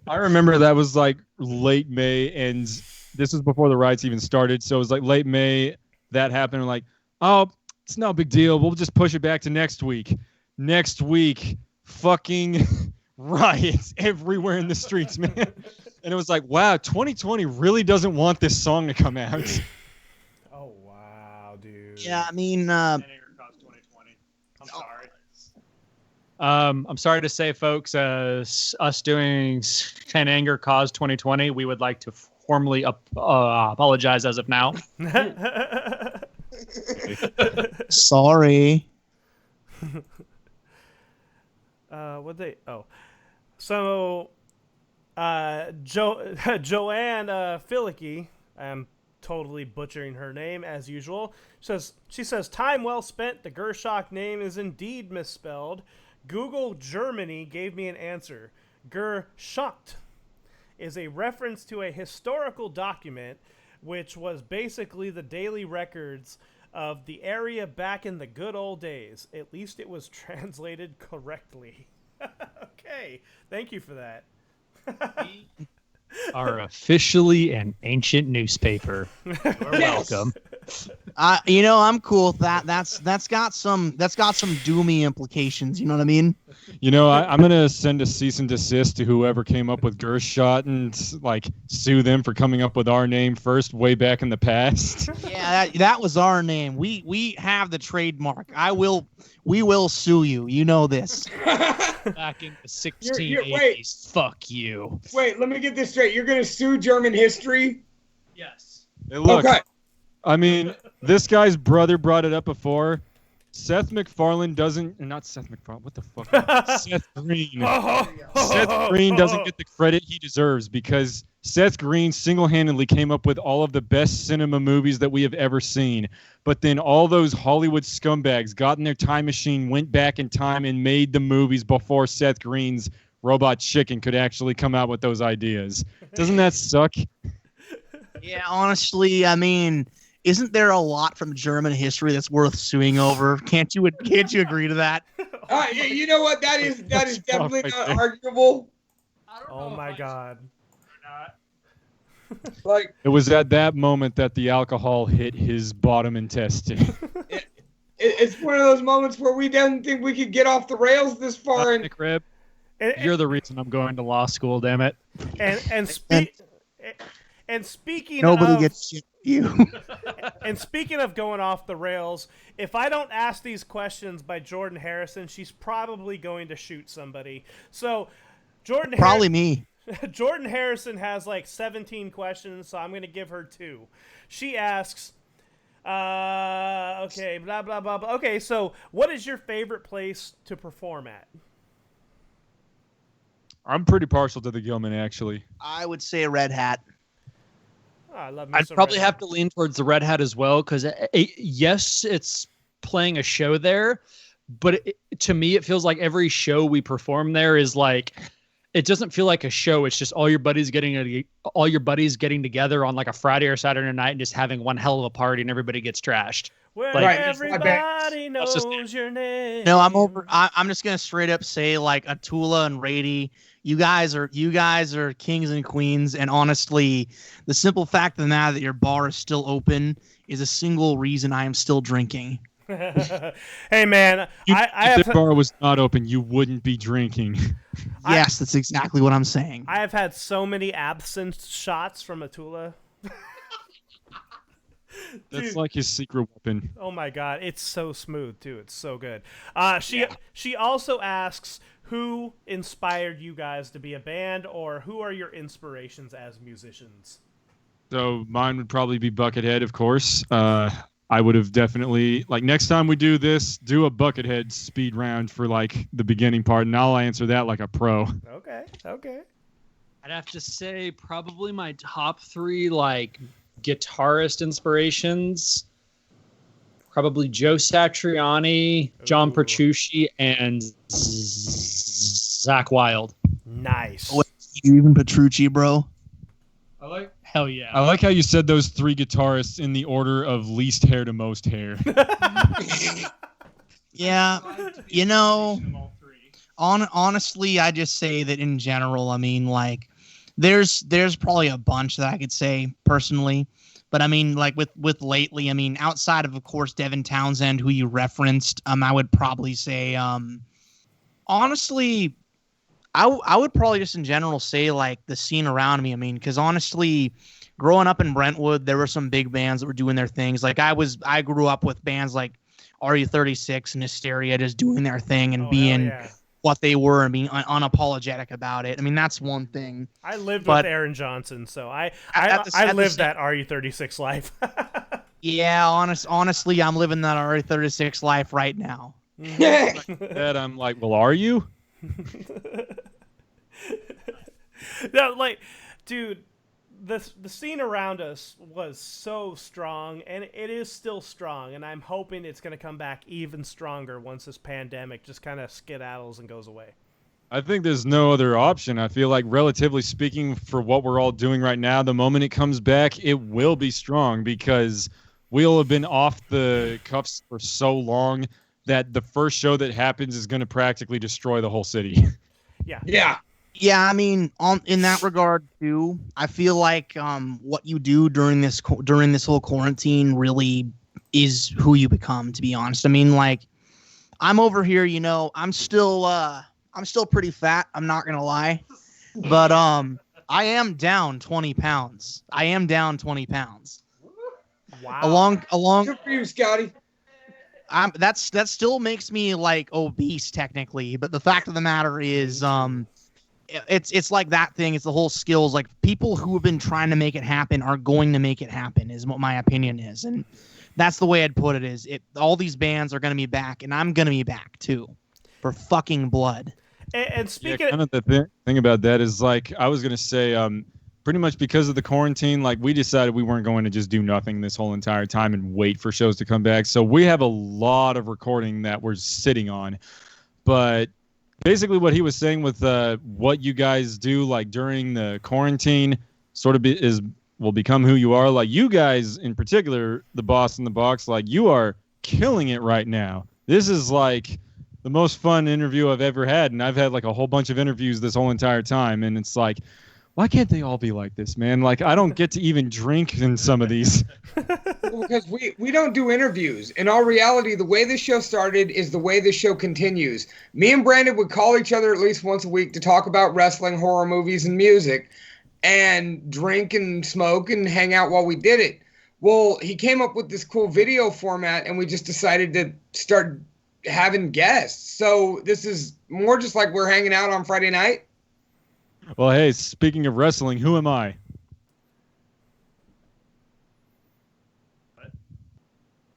I remember that was late May, and this was before the riots even started, so it was late May that happened. Oh, it's no big deal. We'll just push it back to next week. Next week, fucking riots everywhere in the streets, man. And it was wow, 2020 really doesn't want this song to come out. Oh, wow, dude. Yeah, I mean, I'm sorry. I'm sorry to say, folks, us doing Saint Anger caused 2020. We would like to formally apologize as of now. Sorry. So Joanne Filicky, I'm totally butchering her name as usual, she says time well spent, the Gurschach name is indeed misspelled. Google Germany gave me an answer. Gurschach is a reference to a historical document which was basically the daily records of the area back in the good old days. At least it was translated correctly. Okay, thank you for that. Are officially an ancient newspaper. You're welcome. I'm cool with that. That's got some doomy implications. You know what I mean? I'm gonna send a cease and desist to whoever came up with Gurschach and sue them for coming up with our name first, way back in the past. Yeah, that was our name. We have the trademark. We will sue you. You know this. Back in the 1680s. Wait. Fuck you. Wait, let me get this straight. You're gonna sue German history? Yes. Hey, look, Okay. I mean, this guy's brother brought it up before. Seth MacFarlane doesn't, not Seth MacFarlane, what the fuck? Seth Green. Seth Green doesn't get the credit he deserves because Seth Green single-handedly came up with all of the best cinema movies that we have ever seen. But then all those Hollywood scumbags got in their time machine, went back in time, and made the movies before Seth Green's Robot Chicken could actually come out with those ideas. Doesn't that suck? Yeah, honestly, I mean, isn't there a lot from German history that's worth suing over? Can't you agree to that? You know what? That is definitely not arguable. Oh my God. Like, it was at that moment that the alcohol hit his bottom intestine. It's one of those moments where we didn't think we could get off the rails this far. And Crib, you're the reason I'm going to law school. Damn it. And speaking nobody of, gets shit you. And speaking of going off the rails, if I don't ask these questions by Jordan Harrison, she's probably going to shoot somebody. So Jordan probably me. Jordan Harrison has like 17 questions, so I'm going to give her 2. She asks, okay, blah, blah, blah, blah. Okay, so what is your favorite place to perform at? I'm pretty partial to the Gilman, actually. I would say Red Hat. Oh, I love I'd probably have to lean towards the Red Hat as well, because yes, it's playing a show there, but to me, it feels like every show we perform there is like, it doesn't feel like a show. It's just all your buddies getting together on like a Friday or Saturday night and just having one hell of a party, and everybody gets trashed. Where like, everybody knows your name. No, I'm just gonna straight up say like Atula and Rady. You guys are kings and queens, and honestly, the simple fact of the matter that your bar is still open is a single reason I am still drinking. Hey man, if the bar was not open, you wouldn't be drinking. Yes, that's exactly what I'm saying. I have had so many absinthe shots from Atula. That's Dude. like his secret weapon. Oh my God, it's so smooth too. It's so good. She also asks, who inspired you guys to be a band, or who are your inspirations as musicians? So mine would probably be Buckethead, of course. I would have definitely, like, next time we do this, do a Buckethead speed round for like the beginning part, and I'll answer that like a pro. Okay. I'd have to say probably my top 3 like guitarist inspirations. Probably Joe Satriani, John Petrucci, and Zach Wilde. Nice. Oh, even Petrucci, bro. Hell yeah. I like how you said those 3 guitarists in the order of least hair to most hair. Yeah, you know, honestly, I just say that in general, I mean, like, there's probably a bunch that I could say personally, but I mean, like with lately, I mean, outside of course Devin Townsend, who you referenced, I would probably say, honestly, I would probably just in general say like the scene around me. I mean, because honestly, growing up in Brentwood, there were some big bands that were doing their things. Like I grew up with bands like RE36 and Hysteria just doing their thing and being what they were and being unapologetic about it. I mean, that's one thing. I lived with Aaron Johnson, so I lived that RE36 life. Yeah, honestly, I'm living that RE36 life right now. That I'm like, well, are you? No, like, dude, the scene around us was so strong, and it is still strong, and I'm hoping it's going to come back even stronger once this pandemic just kind of skedaddles and goes away. I think there's no other option. I feel like, relatively speaking, for what we're all doing right now, the moment it comes back, it will be strong, because we'll have been off the cuffs for so long that the first show that happens is going to practically destroy the whole city. Yeah, I mean, in that regard too, I feel like what you do during this whole quarantine really is who you become. To be honest, I mean, like, I'm over here, you know, I'm still pretty fat. I'm not gonna lie, but I am down 20 pounds. Wow. Along. Good for you, Scotty. That still makes me like obese technically, but the fact of the matter is, it's like that thing. It's the whole skills. Like, people who have been trying to make it happen are going to make it happen, is what my opinion is. And That's the way I'd put it. All these bands are going to be back, and I'm going to be back too, for fucking blood. And speaking, kind of the thing about that is like I was gonna say, pretty much because of the quarantine, like we decided we weren't going to just do nothing this whole entire time and wait for shows to come back. So we have a lot of recording that we're sitting on, but basically what he was saying with what you guys do like during the quarantine sort of will become who you are. Like you guys in particular, the Boss in the Box, like you are killing it right now. This is like the most fun interview I've ever had, and I've had like a whole bunch of interviews this whole entire time, and it's like, why can't they all be like this, man? Like I don't get to even drink in some of these. Well, because we don't do interviews. In all reality, the way this show started is the way this show continues. Me and Brandon would call each other at least once a week to talk about wrestling, horror movies, and music, and drink and smoke and hang out while we did it. Well, he came up with this cool video format, and we just decided to start having guests. So this is more just like we're hanging out on Friday night. Well, hey, speaking of wrestling, who am I?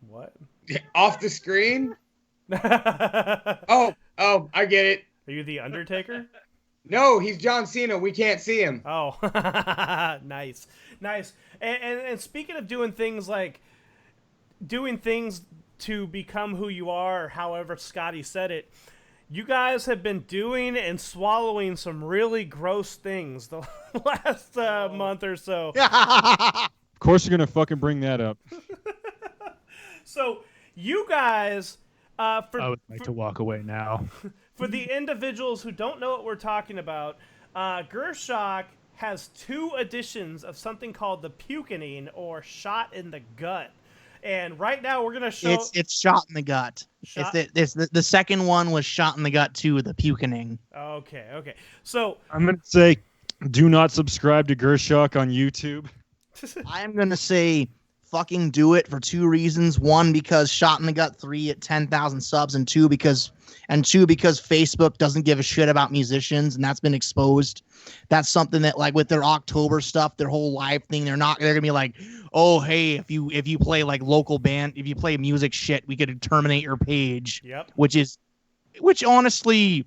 what? Off the screen? Oh, I get it. Are you the Undertaker? No, he's John Cena. We can't see him. Oh, nice. And speaking of doing things to become who you are, or however Scotty said it, you guys have been doing and swallowing some really gross things the last month or so. Of course you're going to fucking bring that up. So you guys... I would like to walk away now. For the individuals who don't know what we're talking about, Gurschach has 2 editions of something called the Pukening, or Shot in the Gut. And right now we're gonna show it's Shot in the Gut. It's the second one was Shot in the Gut 2, the Pukening. Okay. So I'm gonna say, do not subscribe to Gurschach on YouTube. I'm gonna say fucking do it for 2 reasons. 1, because Shot in the Gut 3 at 10,000 subs, and 2 because Facebook doesn't give a shit about musicians, and that's been exposed. That's something that, like, with their October stuff, their whole live thing, they're gonna be like, oh hey, if you play like local band, if you play music shit, we could terminate your page. Yep. Which honestly,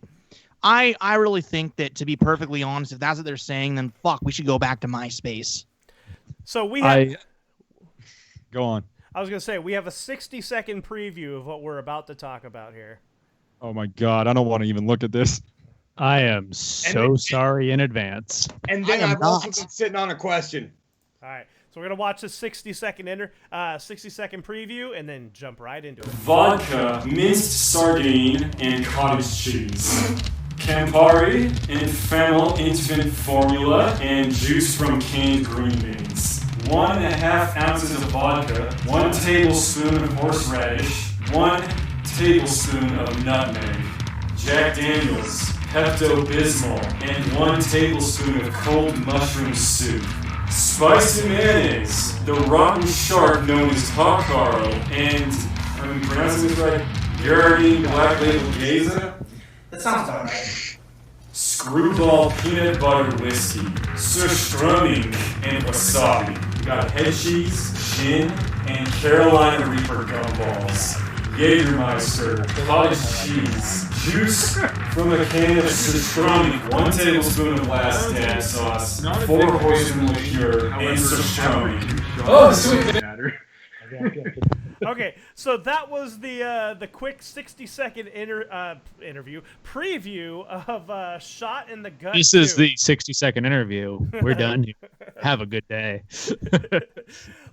I really think that, to be perfectly honest, if that's what they're saying, then fuck, we should go back to MySpace. So we have. Go on. I was gonna say we have a 60-second preview of what we're about to talk about here. Oh my god, I don't want to even look at this. I am so sorry in advance. And then I've also been sitting on a question. All right, so we're gonna watch this 60-second preview and then jump right into it. Vodka, minced sardine, and cottage cheese. Campari, and Fennel infant formula, and juice from canned green beans. 1.5 ounces of vodka, 1 tablespoon of horseradish, 1 tablespoon of nutmeg, Jack Daniels, Pepto-Bismol, and 1 tablespoon of cold mushroom soup. Spicy mayonnaise, the rotten shark known as Hot Carl, and, I'm pronouncing this right, Gurdy Black Label Geza. That sounds about right. Screwball peanut butter whiskey, surströmming, and wasabi. We got head cheese, gin, and Carolina Reaper gumballs. Jägermeister, cottage cheese, juice from a can of surströmming, 1 tablespoon of last dab sauce, 4 horseman liqueur, and surströmming. Oh, sweet. Okay, so that was the quick 60-second interview preview of Shot in the Gut. This is the 60-second interview. We're done here. Have a good day.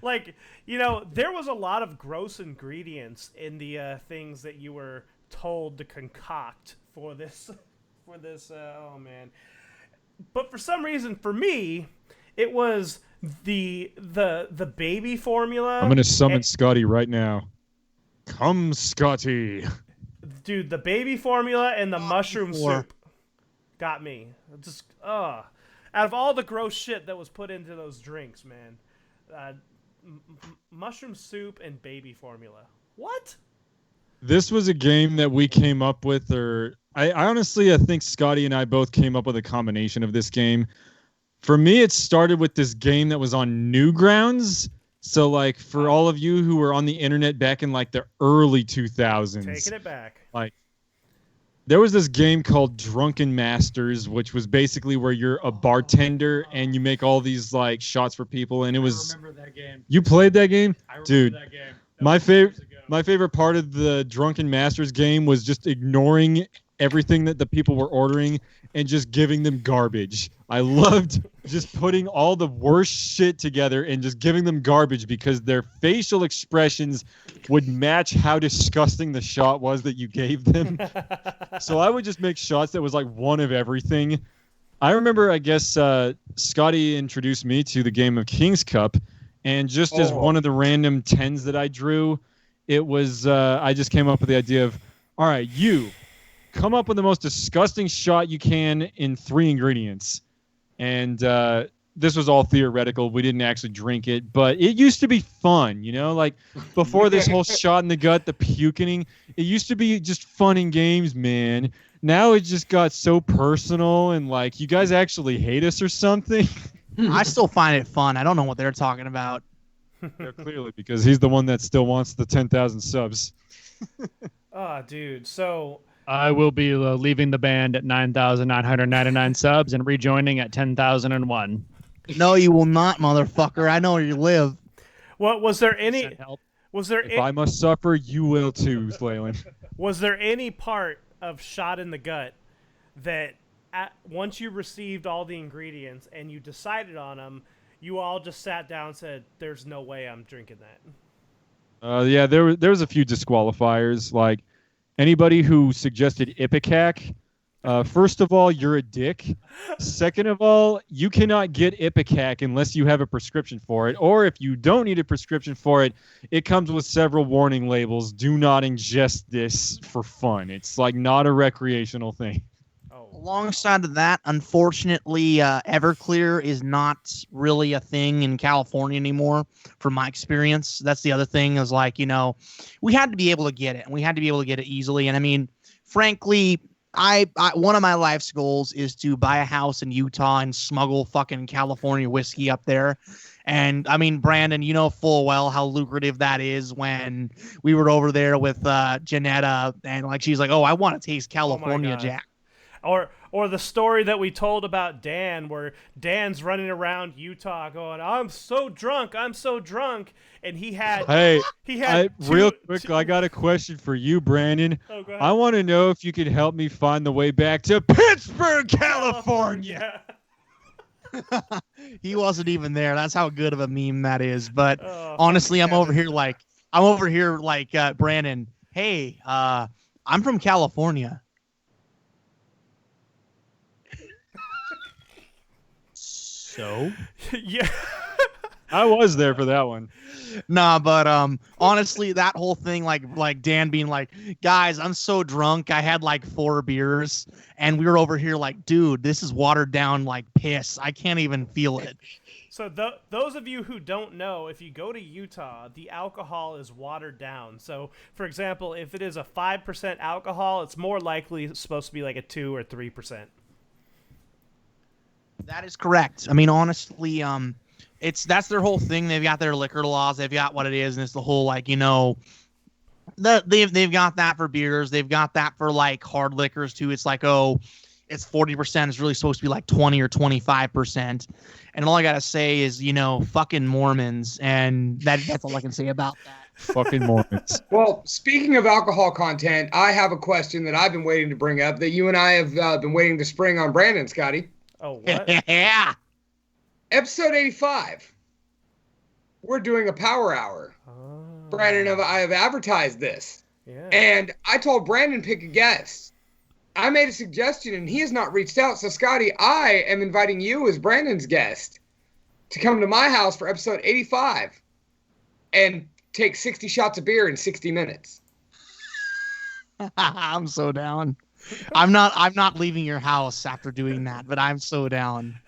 Like, you know, there was a lot of gross ingredients in the things that you were told to concoct for this. Oh man! But for some reason, for me, it was the baby formula. I'm gonna summon Scotty right now. Come, Scotty. Dude, the baby formula and the mushroom soup got me. Just out of all the gross shit that was put into those drinks, man, mushroom soup and baby formula. What? This was a game that we came up with, or I honestly think Scotty and I both came up with a combination of this game. For me, it started with this game that was on Newgrounds. So, like, for all of you who were on the internet back in, like, the early 2000s. Taking it back. Like, there was this game called Drunken Masters, which was basically where you're a bartender and you make all these, like, shots for people. And it was... I remember that game. You played that game? I remember Dude, that game. my favorite part of the Drunken Masters game was just ignoring everything that the people were ordering and just giving them garbage. I loved just putting all the worst shit together and just giving them garbage because their facial expressions would match how disgusting the shot was that you gave them. So I would just make shots that was like one of everything. I remember, I guess, Scotty introduced me to the game of King's Cup, and just as one of the random 10s that I drew, it was, I just came up with the idea of, all right, you come up with the most disgusting shot you can in 3 ingredients. And this was all theoretical. We didn't actually drink it, but it used to be fun, you know? Like, before this whole shot in the gut, the puking, it used to be just fun and games, man. Now it just got so personal, and, like, you guys actually hate us or something. I still find it fun. I don't know what they're talking about. Yeah, clearly, because he's the one that still wants the 10,000 subs. Oh, dude. So... I will be leaving the band at 9,999 subs and rejoining at 10,001. No, you will not, motherfucker. I know where you live. What was there any? Was there? If I must suffer, you will too, Slayland. Was there any part of Shot in the Gut that once you received all the ingredients and you decided on them, you all just sat down and said, "There's no way I'm drinking that"? Yeah, there was a few disqualifiers, like anybody who suggested Ipecac. First of all, you're a dick. Second of all, you cannot get Ipecac unless you have a prescription for it. Or if you don't need a prescription for it, it comes with several warning labels. Do not ingest this for fun. It's like not a recreational thing. Alongside of that, unfortunately, Everclear is not really a thing in California anymore, from my experience. That's the other thing is, like, you know, we had to be able to get it, and we had to be able to get it easily. And I mean, frankly, I one of my life's goals is to buy a house in Utah and smuggle fucking California whiskey up there. And I mean, Brandon, you know full well how lucrative that is. When we were over there with Janetta, and like she's like, "Oh, I want to taste California Jack." Or the story that we told about Dan, where Dan's running around Utah going, I'm so drunk, and he had real quick, I got a question for you, Brandon. Oh, go ahead. I want to know if you could help me find the way back to Pittsburgh, California. He wasn't even there. That's how good of a meme that is. But honestly, I'm over here like Brandon. Hey, I'm from California. So? Yeah. I was there for that one. Nah, but honestly, that whole thing, like Dan being like, guys, I'm so drunk, I had like 4 beers, and we were over here like, dude, this is watered down like piss. I can't even feel it. So those of you who don't know, if you go to Utah, the alcohol is watered down. So, for example, if it is a 5% alcohol, it's more likely supposed to be like a 2 or 3%. That is correct. I mean, honestly, that's their whole thing. They've got their liquor laws. They've got what it is, and it's the whole, like, you know, they've got that for beers. They've got that for like hard liquors too. It's like, oh, it's 40%. It's really supposed to be like 20 or 25%. And all I gotta say is, you know, fucking Mormons, and that's all I can say about that. Fucking Mormons. Well, speaking of alcohol content, I have a question that I've been waiting to bring up that you and I have been waiting to spring on Brandon, Scotty. Oh, what? Yeah. Episode 85. We're doing a power hour. Oh. Brandon, I have advertised this. Yeah. And I told Brandon pick a guest. I made a suggestion and he has not reached out. So, Scotty, I am inviting you as Brandon's guest to come to my house for episode 85 and take 60 shots of beer in 60 minutes. I'm so down. I'm not leaving your house after doing that, but I'm so down.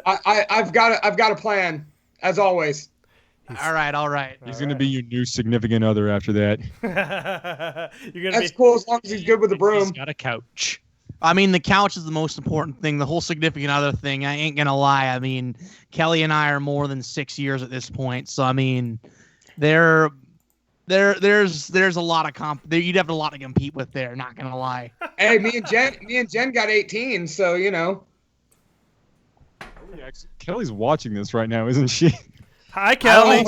I've got a plan, as always. All right. He's gonna be your new significant other after that. That's cool as long as he's good with the broom. He's got a couch. I mean, the couch is the most important thing. The whole significant other thing, I ain't gonna lie. I mean, Kelly and I are more than 6 years at this point, so I mean, there's a lot of you'd have a lot to compete with there. Not gonna lie. Hey, me and Jen got 18, so you know. Kelly's watching this right now, isn't she? Hi, Kelly.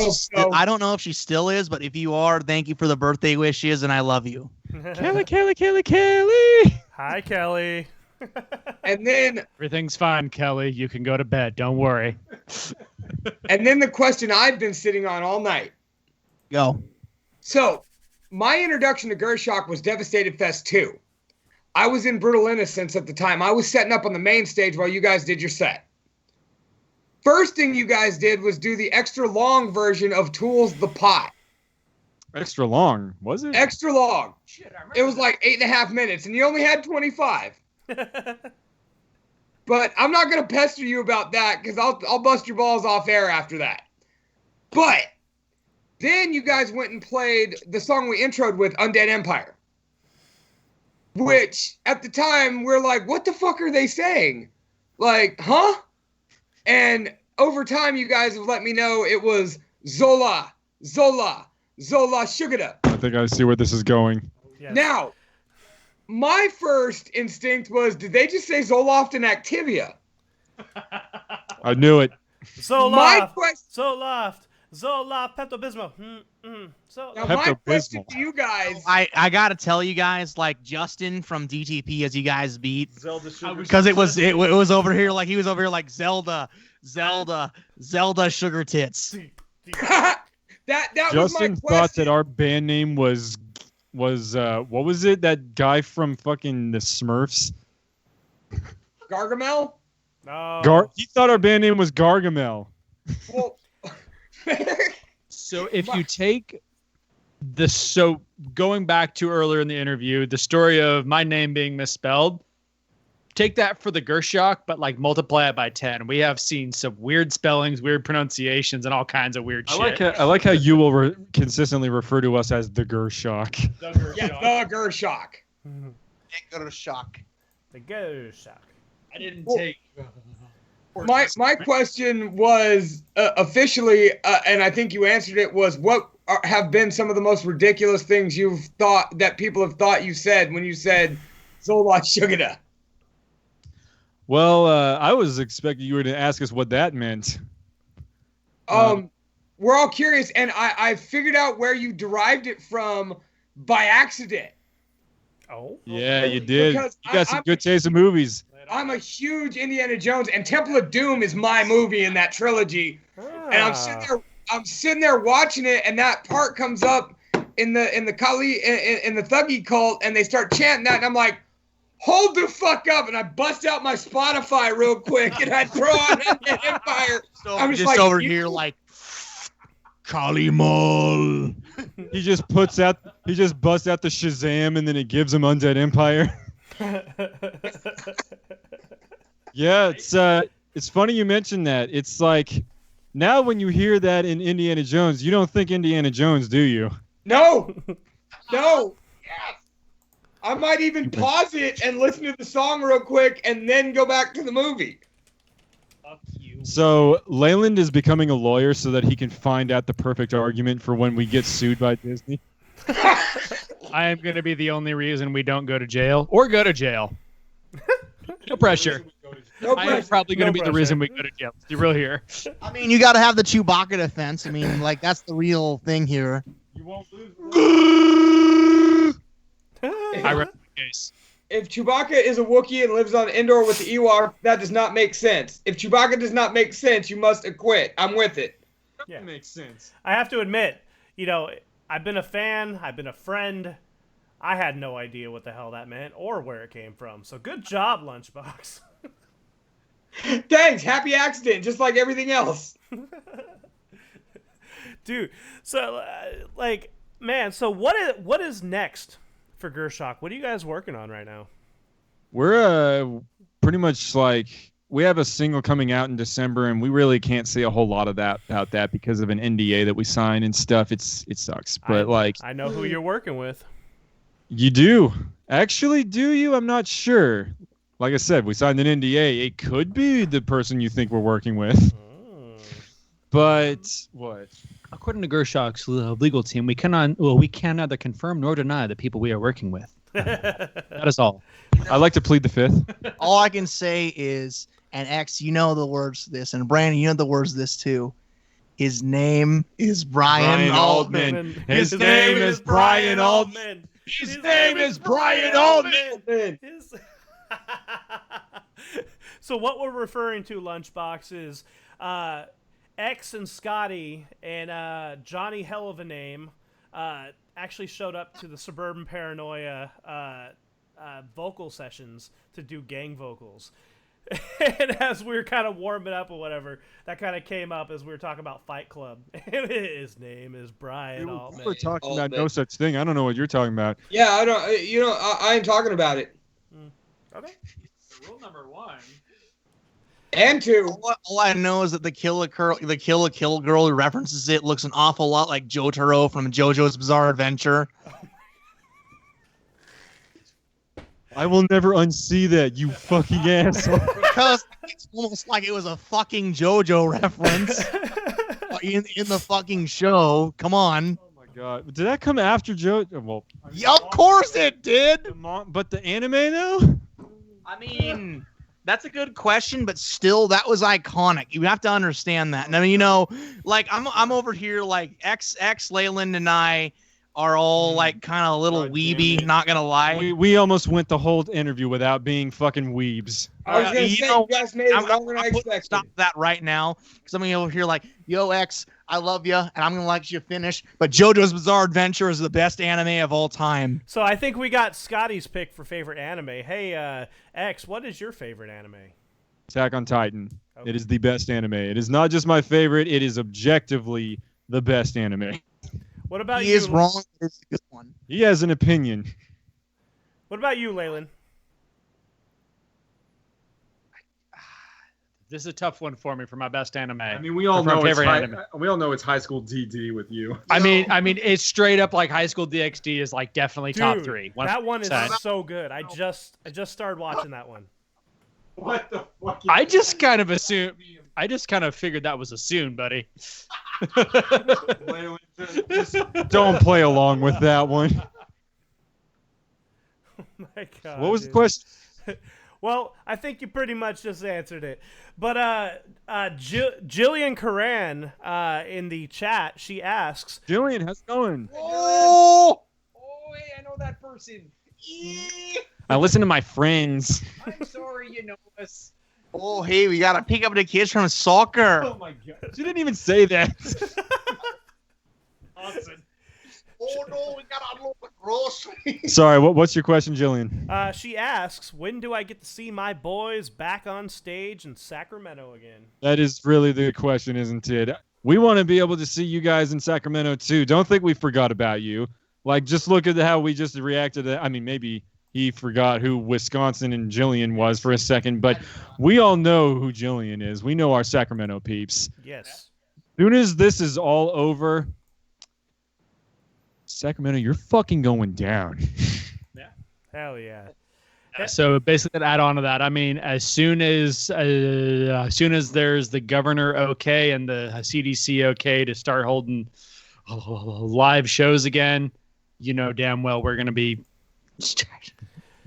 I don't know if she still is, but if you are, thank you for the birthday wishes, and I love you. Kelly, Kelly, Kelly, Kelly. Hi, Kelly. And then Everything's fine, Kelly. You can go to bed. Don't worry. and then the question I've been sitting on all night. Go. So, my introduction to Gershock was Devastated Fest 2. I was in Brutal Innocence at the time. I was setting up on the main stage while you guys did your set. First thing you guys did was do the extra long version of Tool's The Pot. Extra long, was it? Extra long. It was like 8.5 minutes, and you only had 25. But I'm not going to pester you about that, because I'll bust your balls off air after that. But then you guys went and played the song we introed with, Undead Empire. Which, at the time, we're like, what the fuck are they saying? Like, huh? And over time, you guys have let me know it was Zola, Zola, Zola Shugada. I think I see where this is going. Yes. Now, my first instinct was, did they just say Zoloft and Activia? I knew it. Zoloft, Zoloft, Zoloft, Pepto-Bismol. Now, my question to you guys... I gotta tell you guys, like Justin from DTP, as you guys beat, Zelda Sugar. because it was over here like he was over here like Zelda Sugar Tits. that was my Justin question. thought that our band name was what was it? That guy from fucking the Smurfs? Gargamel? No. He thought our band name was Gargamel. Well... So if you take going back to earlier in the interview, the story of my name being misspelled, take that for the Gurschach, but like multiply it by 10. We have seen some weird spellings, weird pronunciations, and all kinds of weird shit. I like how you will consistently refer to us as the Gurschach. Yeah, the Gurschach. Gurschach. The Gurschach. I didn't Well, take... My question was officially, and I think you answered it, was what have been some of the most ridiculous things you've thought that people have thought you said when you said Zola Shugada? Well, I was expecting you were to ask us what that meant. We're all curious, and I figured out where you derived it from by accident. Oh? Yeah, you did. Because You got some good taste in movies. I'm a huge Indiana Jones, and Temple of Doom is my movie in that trilogy. And I'm sitting there watching it, and that part comes up in the Kali in the Thuggy cult, and they start chanting that, and I'm like, hold the fuck up, and I bust out my Spotify real quick, and I throw on Empire. I'm just like, over here like Kali Mall. He just busts out the Shazam, and then it gives him Undead Empire. Yeah, it's funny you mentioned that. It's like now when you hear that in Indiana Jones, you don't think Indiana Jones, do you? No. Yes. I might even pause it and listen to the song real quick and then go back to the movie. Fuck you. So Leyland is becoming a lawyer so that he can find out the perfect argument for when we get sued by Disney. I am going to be the only reason we don't go to jail or go to jail. No pressure. I am probably going to be the reason we go to jail. Let's be real here. I mean, you got to have the Chewbacca defense. I mean, like that's the real thing here. You won't lose. I rest my case. If Chewbacca is a Wookiee and lives on Endor with the Ewok, that does not make sense. If Chewbacca does not make sense, you must acquit. I'm with it. Yeah. That makes sense. I have to admit, I've been a fan, I've been a friend. I had no idea what the hell that meant or where it came from. So good job, Lunchbox. Thanks. Happy accident, just like everything else. Dude, so, so what is next for Gurschach? What are you guys working on right now? We're pretty much like we have a single coming out in December, and we really can't say a whole lot of that about that because of an NDA that we signed and stuff. It sucks, but I know who you're working with. You do. Actually, do you? I'm not sure. Like I said, we signed an NDA. It could be the person you think we're working with. But what? According to Gurschach's legal team, we can neither confirm nor deny the people we are working with. That is all. I'd like to plead the fifth. All I can say is, and X, you know the words to this, and Brandon, you know the words to this too. His name is Brian Altman. His name is Brian Altman. His name is Brian Altman. So what we're referring to, Lunchbox, is X and Scotty and Johnny Hell of a Name actually showed up to the Suburban Paranoia vocal sessions to do gang vocals. And as we were kind of warming up or whatever, that kind of came up as we were talking about Fight Club. His name is Brian Altman. We're talking about no such thing. I don't know what you're talking about. Yeah, I don't. I ain't talking about it. Okay. Rule number 1. And 2. All I know is that the Kill a Kill girl who references it looks an awful lot like Jotaro from JoJo's Bizarre Adventure. I will never unsee that, you fucking asshole. Because it's almost like it was a fucking JoJo reference in the fucking show. Come on. Oh my god. Did that come after JoJo? Well, yeah, of course it did. But the anime though? I mean, that's a good question, but still, that was iconic. You have to understand that. And I mean, like I'm over here, like X Leyland and I are all like kind of a little weeby, not gonna lie. We almost went the whole interview without being fucking weebs. I was gonna say, you guys made it longer than I expected. Stop that right now, because I'm gonna over here like, yo X, I love you, and I'm gonna let you finish. But JoJo's Bizarre Adventure is the best anime of all time. So I think we got Scotty's pick for favorite anime. Hey, X, what is your favorite anime? Attack on Titan. Okay. It is the best anime. It is not just my favorite. It is objectively the best anime. What about you? He is wrong. It's a good one. He has an opinion. What about you, Leyland? This is a tough one for me for my best anime. I mean, we all know it's High School DD with you. I mean, it's straight up like High School DxD is like definitely top 3. 100%. That one is so good. I just started watching that one. What the fuck? I just kind of figured that was assumed, buddy. Don't play along with that one. Oh my god. What was the question? Well, I think you pretty much just answered it. But Jillian Karan in the chat, she asks, Jillian, how's it going? Oh, hey, I know that person. I listen to my friends. I'm sorry, you know us. Oh, hey, we gotta pick up the kids from soccer. Oh my god. She didn't even say that. Awesome. Oh no, we gotta unload the groceries. Sorry, what's your question, Jillian? she asks, when do I get to see my boys back on stage in Sacramento again? That is really the question, isn't it? We want to be able to see you guys in Sacramento too. Don't think we forgot about you. Like, just look at how we just reacted to, I mean, maybe he forgot who Wisconsin and Jillian was for a second, but we all know who Jillian is. We know our Sacramento peeps. Yes. As soon as this is all over, Sacramento, you're fucking going down. Yeah. Hell yeah. So basically, to add on to that, I mean, as soon as there's the governor okay and the CDC okay to start holding live shows again, you know damn well we're gonna be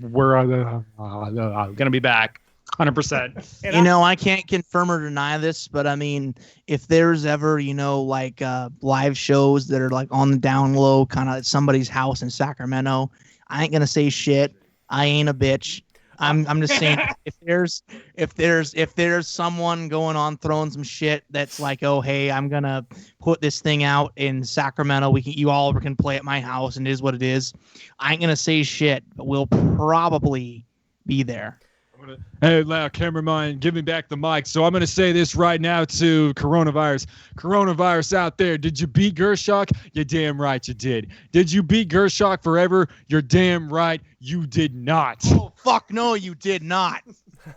back 100%. I can't confirm or deny this, but I mean, if there's ever, like live shows that are like on the down low, kind of at somebody's house in Sacramento, I ain't gonna say shit. I ain't a bitch. I'm just saying, if there's someone going on throwing some shit that's like, oh hey, I'm gonna put this thing out in Sacramento, you all can play at my house, and it is what it is. I ain't gonna say shit, but we'll probably be there. Hey, loud cameraman, give me back the mic. So I'm going to say this right now to coronavirus. Coronavirus out there, did you beat Gurschach? You're damn right you did. Did you beat Gurschach forever? You're damn right you did not. Oh, fuck no, you did not.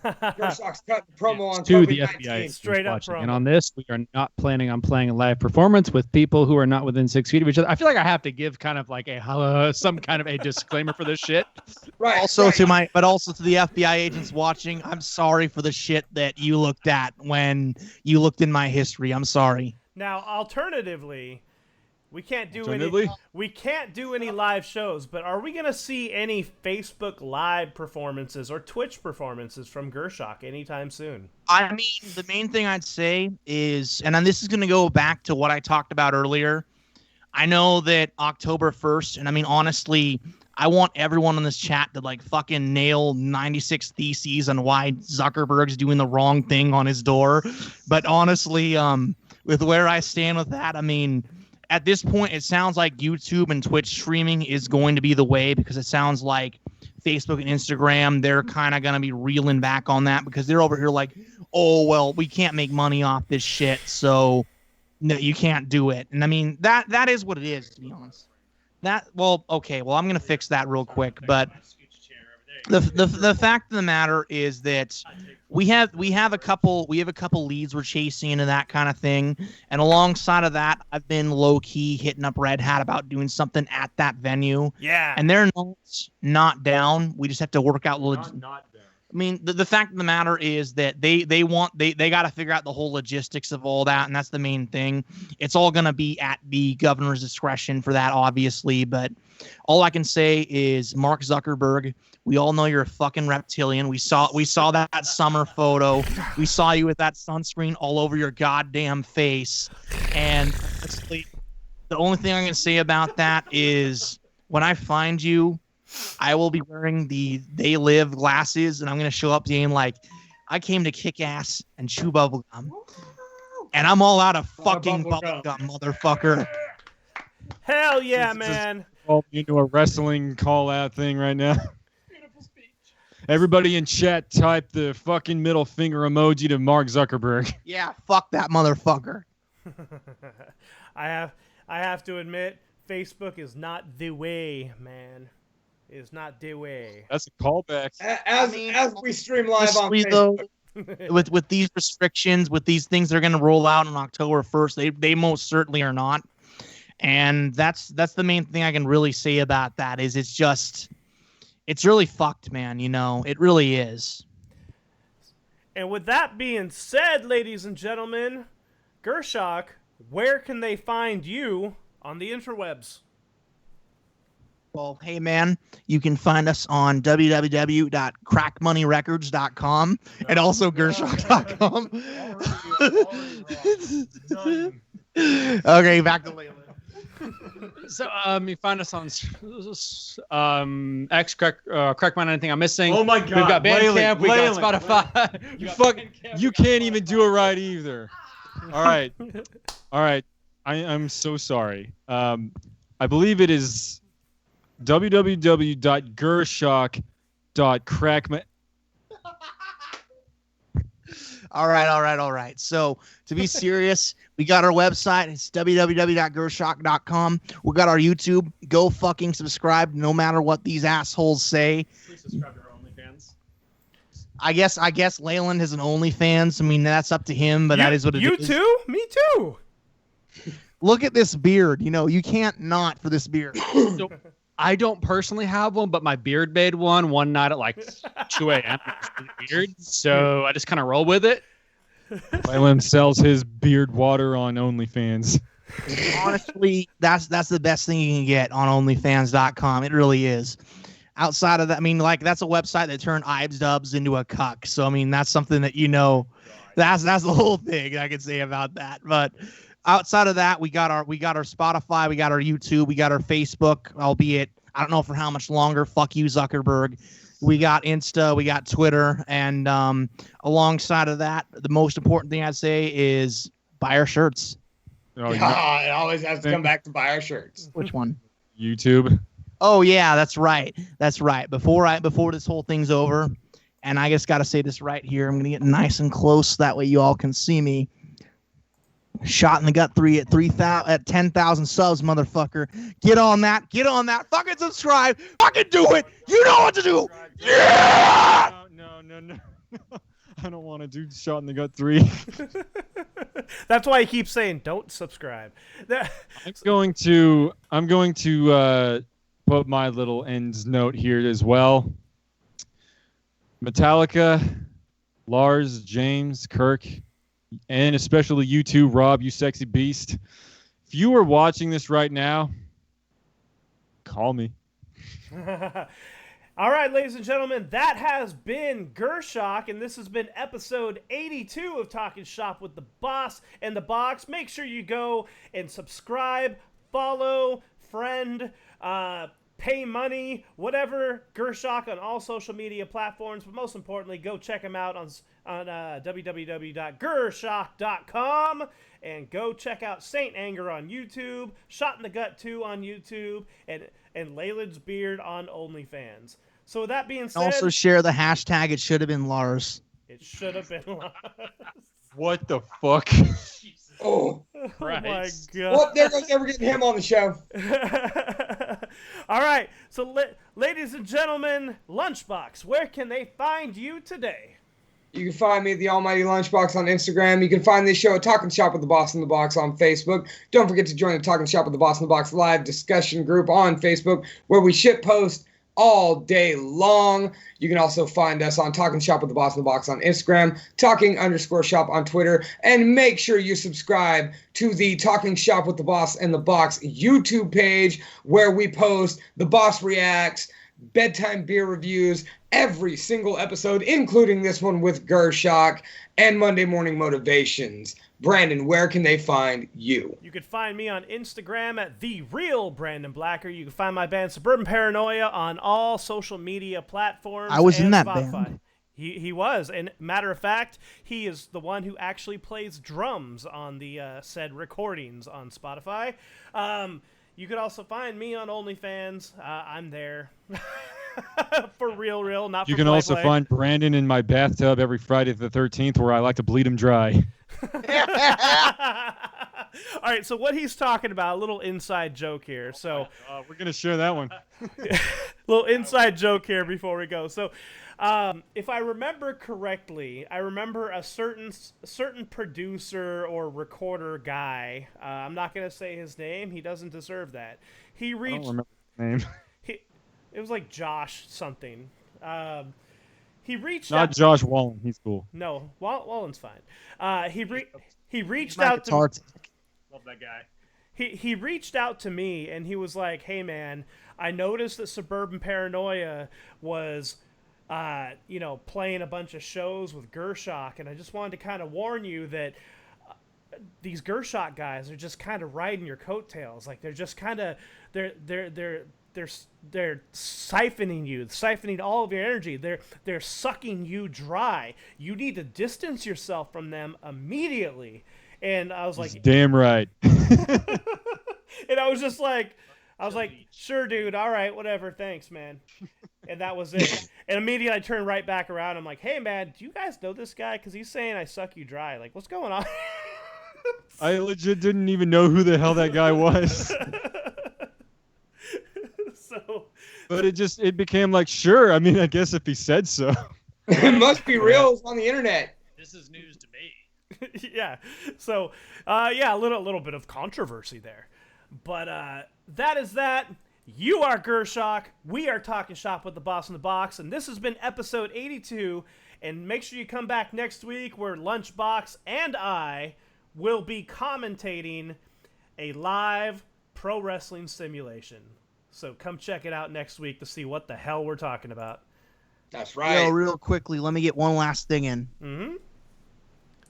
Gurschach's cut the promo on To the COVID-19. FBI Straight up watching. promo. And on this, we are not planning on playing a live performance with people who are not within 6 feet of each other. I feel like I have to give kind of like some kind of a disclaimer for this shit. Right. Also right. also to the FBI agents watching, I'm sorry for the shit that you looked at when you looked in my history. I'm sorry. Now, alternatively, we can't do any live shows, but are we gonna see any Facebook Live performances or Twitch performances from Gurschach anytime soon? I mean, the main thing I'd say is, and then this is going to go back to what I talked about earlier. I know that October 1st, and I mean, honestly, I want everyone in this chat to like fucking nail 96 theses on why Zuckerberg's doing the wrong thing on his door. But honestly, with where I stand with that, I mean, at this point, it sounds like YouTube and Twitch streaming is going to be the way, because it sounds like Facebook and Instagram, they're kind of going to be reeling back on that, because they're over here like, oh, well, we can't make money off this shit, so no, you can't do it. And I mean, that is what it is, to be honest. Okay, I'm going to fix that real quick, but the fact of the matter is that we have a couple leads we're chasing into that kind of thing, and alongside of that, I've been low key hitting up Red Hat about doing something at that venue. Yeah, and they're not down. We just have to work out. I mean, the fact of the matter is that they got to figure out the whole logistics of all that, and that's the main thing. It's all gonna be at the governor's discretion for that, obviously, but all I can say is, Mark Zuckerberg, we all know you're a fucking reptilian. We saw that summer photo. We saw you with that sunscreen all over your goddamn face. And honestly, the only thing I'm going to say about that is, when I find you, I will be wearing the They Live glasses, and I'm going to show up to you and like, I came to kick ass and chew bubblegum. And I'm all out of fucking bubblegum, motherfucker. Hell yeah, man. Into a wrestling call-out thing right now. Everybody in chat, type the fucking middle finger emoji to Mark Zuckerberg. Yeah, fuck that motherfucker. I have to admit, Facebook is not the way, man. It is not the way. That's a callback. As we stream live on Facebook. Though, with these restrictions, with these things they're going to roll out on October 1st, they most certainly are not. And that's the main thing I can really say about that, is it's really fucked, man. You know, it really is. And with that being said, ladies and gentlemen, Gurschach, where can they find you on the interwebs? Well, hey, man, you can find us on www.crackmoneyrecords.com and also Gurschach.com. Okay, back to Layla. So you find us on X, Crack Mine, anything I'm missing. Oh my God, we've got Bandcamp, we got Spotify. You can't even do it right either. All right. I'm so sorry. I believe it is www.Gurschach.crackman. All right. So, to be serious, we got our website. It's www.Gurschach.com. We got our YouTube. Go fucking subscribe, no matter what these assholes say. Please subscribe to our OnlyFans. I guess Leyland has an OnlyFans. I mean, that's up to him, but that is what it is. You too? Me too. Look at this beard. You know, you can't not for this beard. So, I don't personally have one, but my beard made one night at like 2 a.m. It was really weird, so I just kind of roll with it. Leyland sells his beard water on OnlyFans. Honestly, that's the best thing you can get on OnlyFans.com. It really is. Outside of that, I mean, like, that's a website that turned Ives Dubs into a cuck. So I mean, that's something that, you know, that's the whole thing I can say about that. But outside of that, we got our Spotify, we got our YouTube, we got our Facebook, albeit I don't know for how much longer. Fuck you, Zuckerberg. We got Insta, we got Twitter, and alongside of that, the most important thing I'd say is buy our shirts. Oh, It always has to come back to buy our shirts. Which one? YouTube. Oh yeah, that's right. Before this whole thing's over, and I just got to say this right here. I'm gonna get nice and close, that way you all can see me. Shot in the gut 3 at 10,000 subs, motherfucker. Get on that. Fucking subscribe. Fucking do it. You know what to do. Yeah. No. I don't want to do Shot in the Gut 3. That's why he keeps saying don't subscribe. I'm going to put my little ends note here as well. Metallica, Lars, James, Kirk, and especially you two, Rob, you sexy beast. If you are watching this right now, call me. All right, ladies and gentlemen, that has been Gurschach, and this has been episode 82 of Talking Shop with the Boss and the Box. Make sure you go and subscribe, follow, friend, pay money, whatever, Gurschach on all social media platforms. But most importantly, go check him out on www.gurschach.com. And go check out Saint Anger on YouTube, Shot in the Gut 2 on YouTube, and Leyland's Beard on OnlyFans. So with that being said... Also share the hashtag, it should have been Lars. It should have been Lars. What the fuck? Oh. Oh my God. Well, there goes ever getting him on the show. All right, so ladies and gentlemen, Lunchbox, where can they find you today? You can find me at the Almighty Lunchbox on Instagram. You can find this show at Talking Shop with the Boss in the Box on Facebook. Don't forget to join the Talking Shop with the Boss in the Box live discussion group on Facebook, where we shit post all day long. You can also find us on Talking Shop with the Boss in the Box on Instagram, Talking_Shop on Twitter, and make sure you subscribe to the Talking Shop with the Boss and the Box YouTube page, where we post The Boss Reacts, bedtime beer reviews, every single episode, including this one with Gurschach, and Monday Morning Motivations. Brandon, where can they find you? You can find me on Instagram at @TheRealBrandonBlacker. You can find my band Suburban Paranoia on all social media platforms. I was in that Spotify. band. He was. And matter of fact, he is the one who actually plays drums on the said recordings on Spotify. You could also find me on OnlyFans. I'm there. For real, not for You can play. also find Brandon in my bathtub every Friday the 13th, where I like to bleed him dry. All right, so what he's talking about, a little inside joke here. So we're going to share that one. little inside joke here before we go. So if I remember correctly, I remember a certain producer or recorder guy. I'm not going to say his name. He doesn't deserve that. He reached... I don't remember his name. It was like Josh something. He reached Not out... Josh Wallen. He's cool. No, Wallen's fine. He reached out to... Love that guy. He reached out to me, and he was like, hey, man, I noticed that Suburban Paranoia was... playing a bunch of shows with Gurschach, and I just wanted to kind of warn you that these Gurschach guys are just kind of riding your coattails. Like they're just kind of they're siphoning all of your energy. They're sucking you dry. You need to distance yourself from them immediately. And I was like, He's damn right. and I was like, sure, dude. All right, whatever. Thanks, man. And that was it. And immediately I turned right back around. I'm like, hey, man, do you guys know this guy? Because he's saying I suck you dry. Like, what's going on? I legit didn't even know who the hell that guy was. But it became like, sure. I mean, I guess if he said so. It must be real. It's on the internet. This is news to me. Yeah. So, a little bit of controversy there. But that is that. You are Gurschach. We are Talking Shop with the Boss in the Box. And this has been episode 82. And make sure you come back next week where Lunchbox and I will be commentating a live pro wrestling simulation. So come check it out next week to see what the hell we're talking about. That's right. Yo, real quickly, let me get one last thing in. Mm-hmm.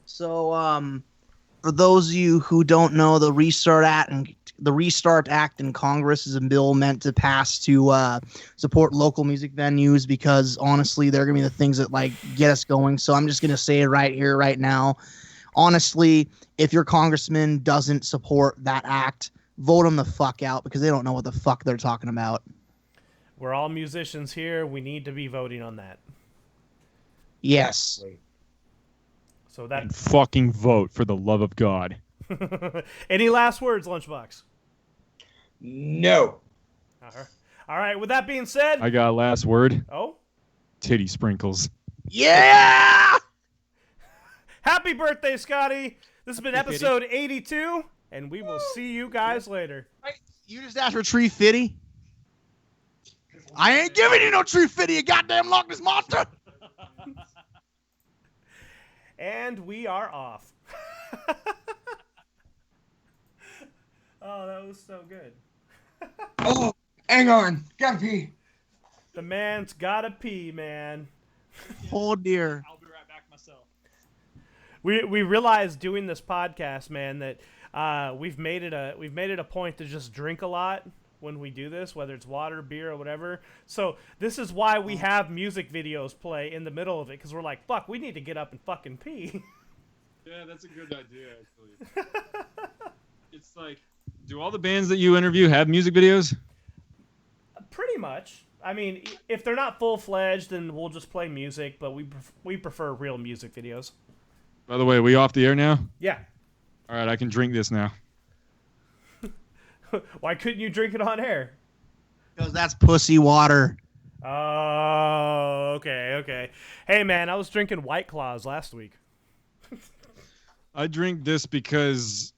So, for those of you who don't know, the Restart Act in Congress is a bill meant to pass to support local music venues, because honestly, they're gonna be the things that like get us going. So I'm just gonna say it right here, right now. Honestly, if your congressman doesn't support that act, vote them the fuck out, because they don't know what the fuck they're talking about. We're all musicians here. We need to be voting on that. Yes. So that And fucking vote, for the love of God. Any last words, Lunchbox? No. All right. With that being said, I got a last word. oh, Titty sprinkles. Yeah! Happy birthday, Scotty. This has been episode 82, and we will see you guys later. You just asked for Tree Fitty? I ain't giving you no Tree Fitty, you goddamn Loch Ness monster! And we are off. Oh, that was so good. Oh, hang on. Gotta pee. The man's gotta pee, man. Oh, dear. I'll be right back myself. We realized doing this podcast, man, that we've made it a point to just drink a lot when we do this, whether it's water, beer, or whatever. So this is why we have music videos play in the middle of it, because we're like, fuck, we need to get up and fucking pee. Yeah, that's a good idea, actually. It's like, do all the bands that you interview have music videos? Pretty much. I mean, if they're not full-fledged, then we'll just play music, but we prefer real music videos. By the way, are we off the air now? Yeah. All right, I can drink this now. Why couldn't you drink it on air? Because that's pussy water. Oh, okay. Hey, man, I was drinking White Claws last week. I drink this because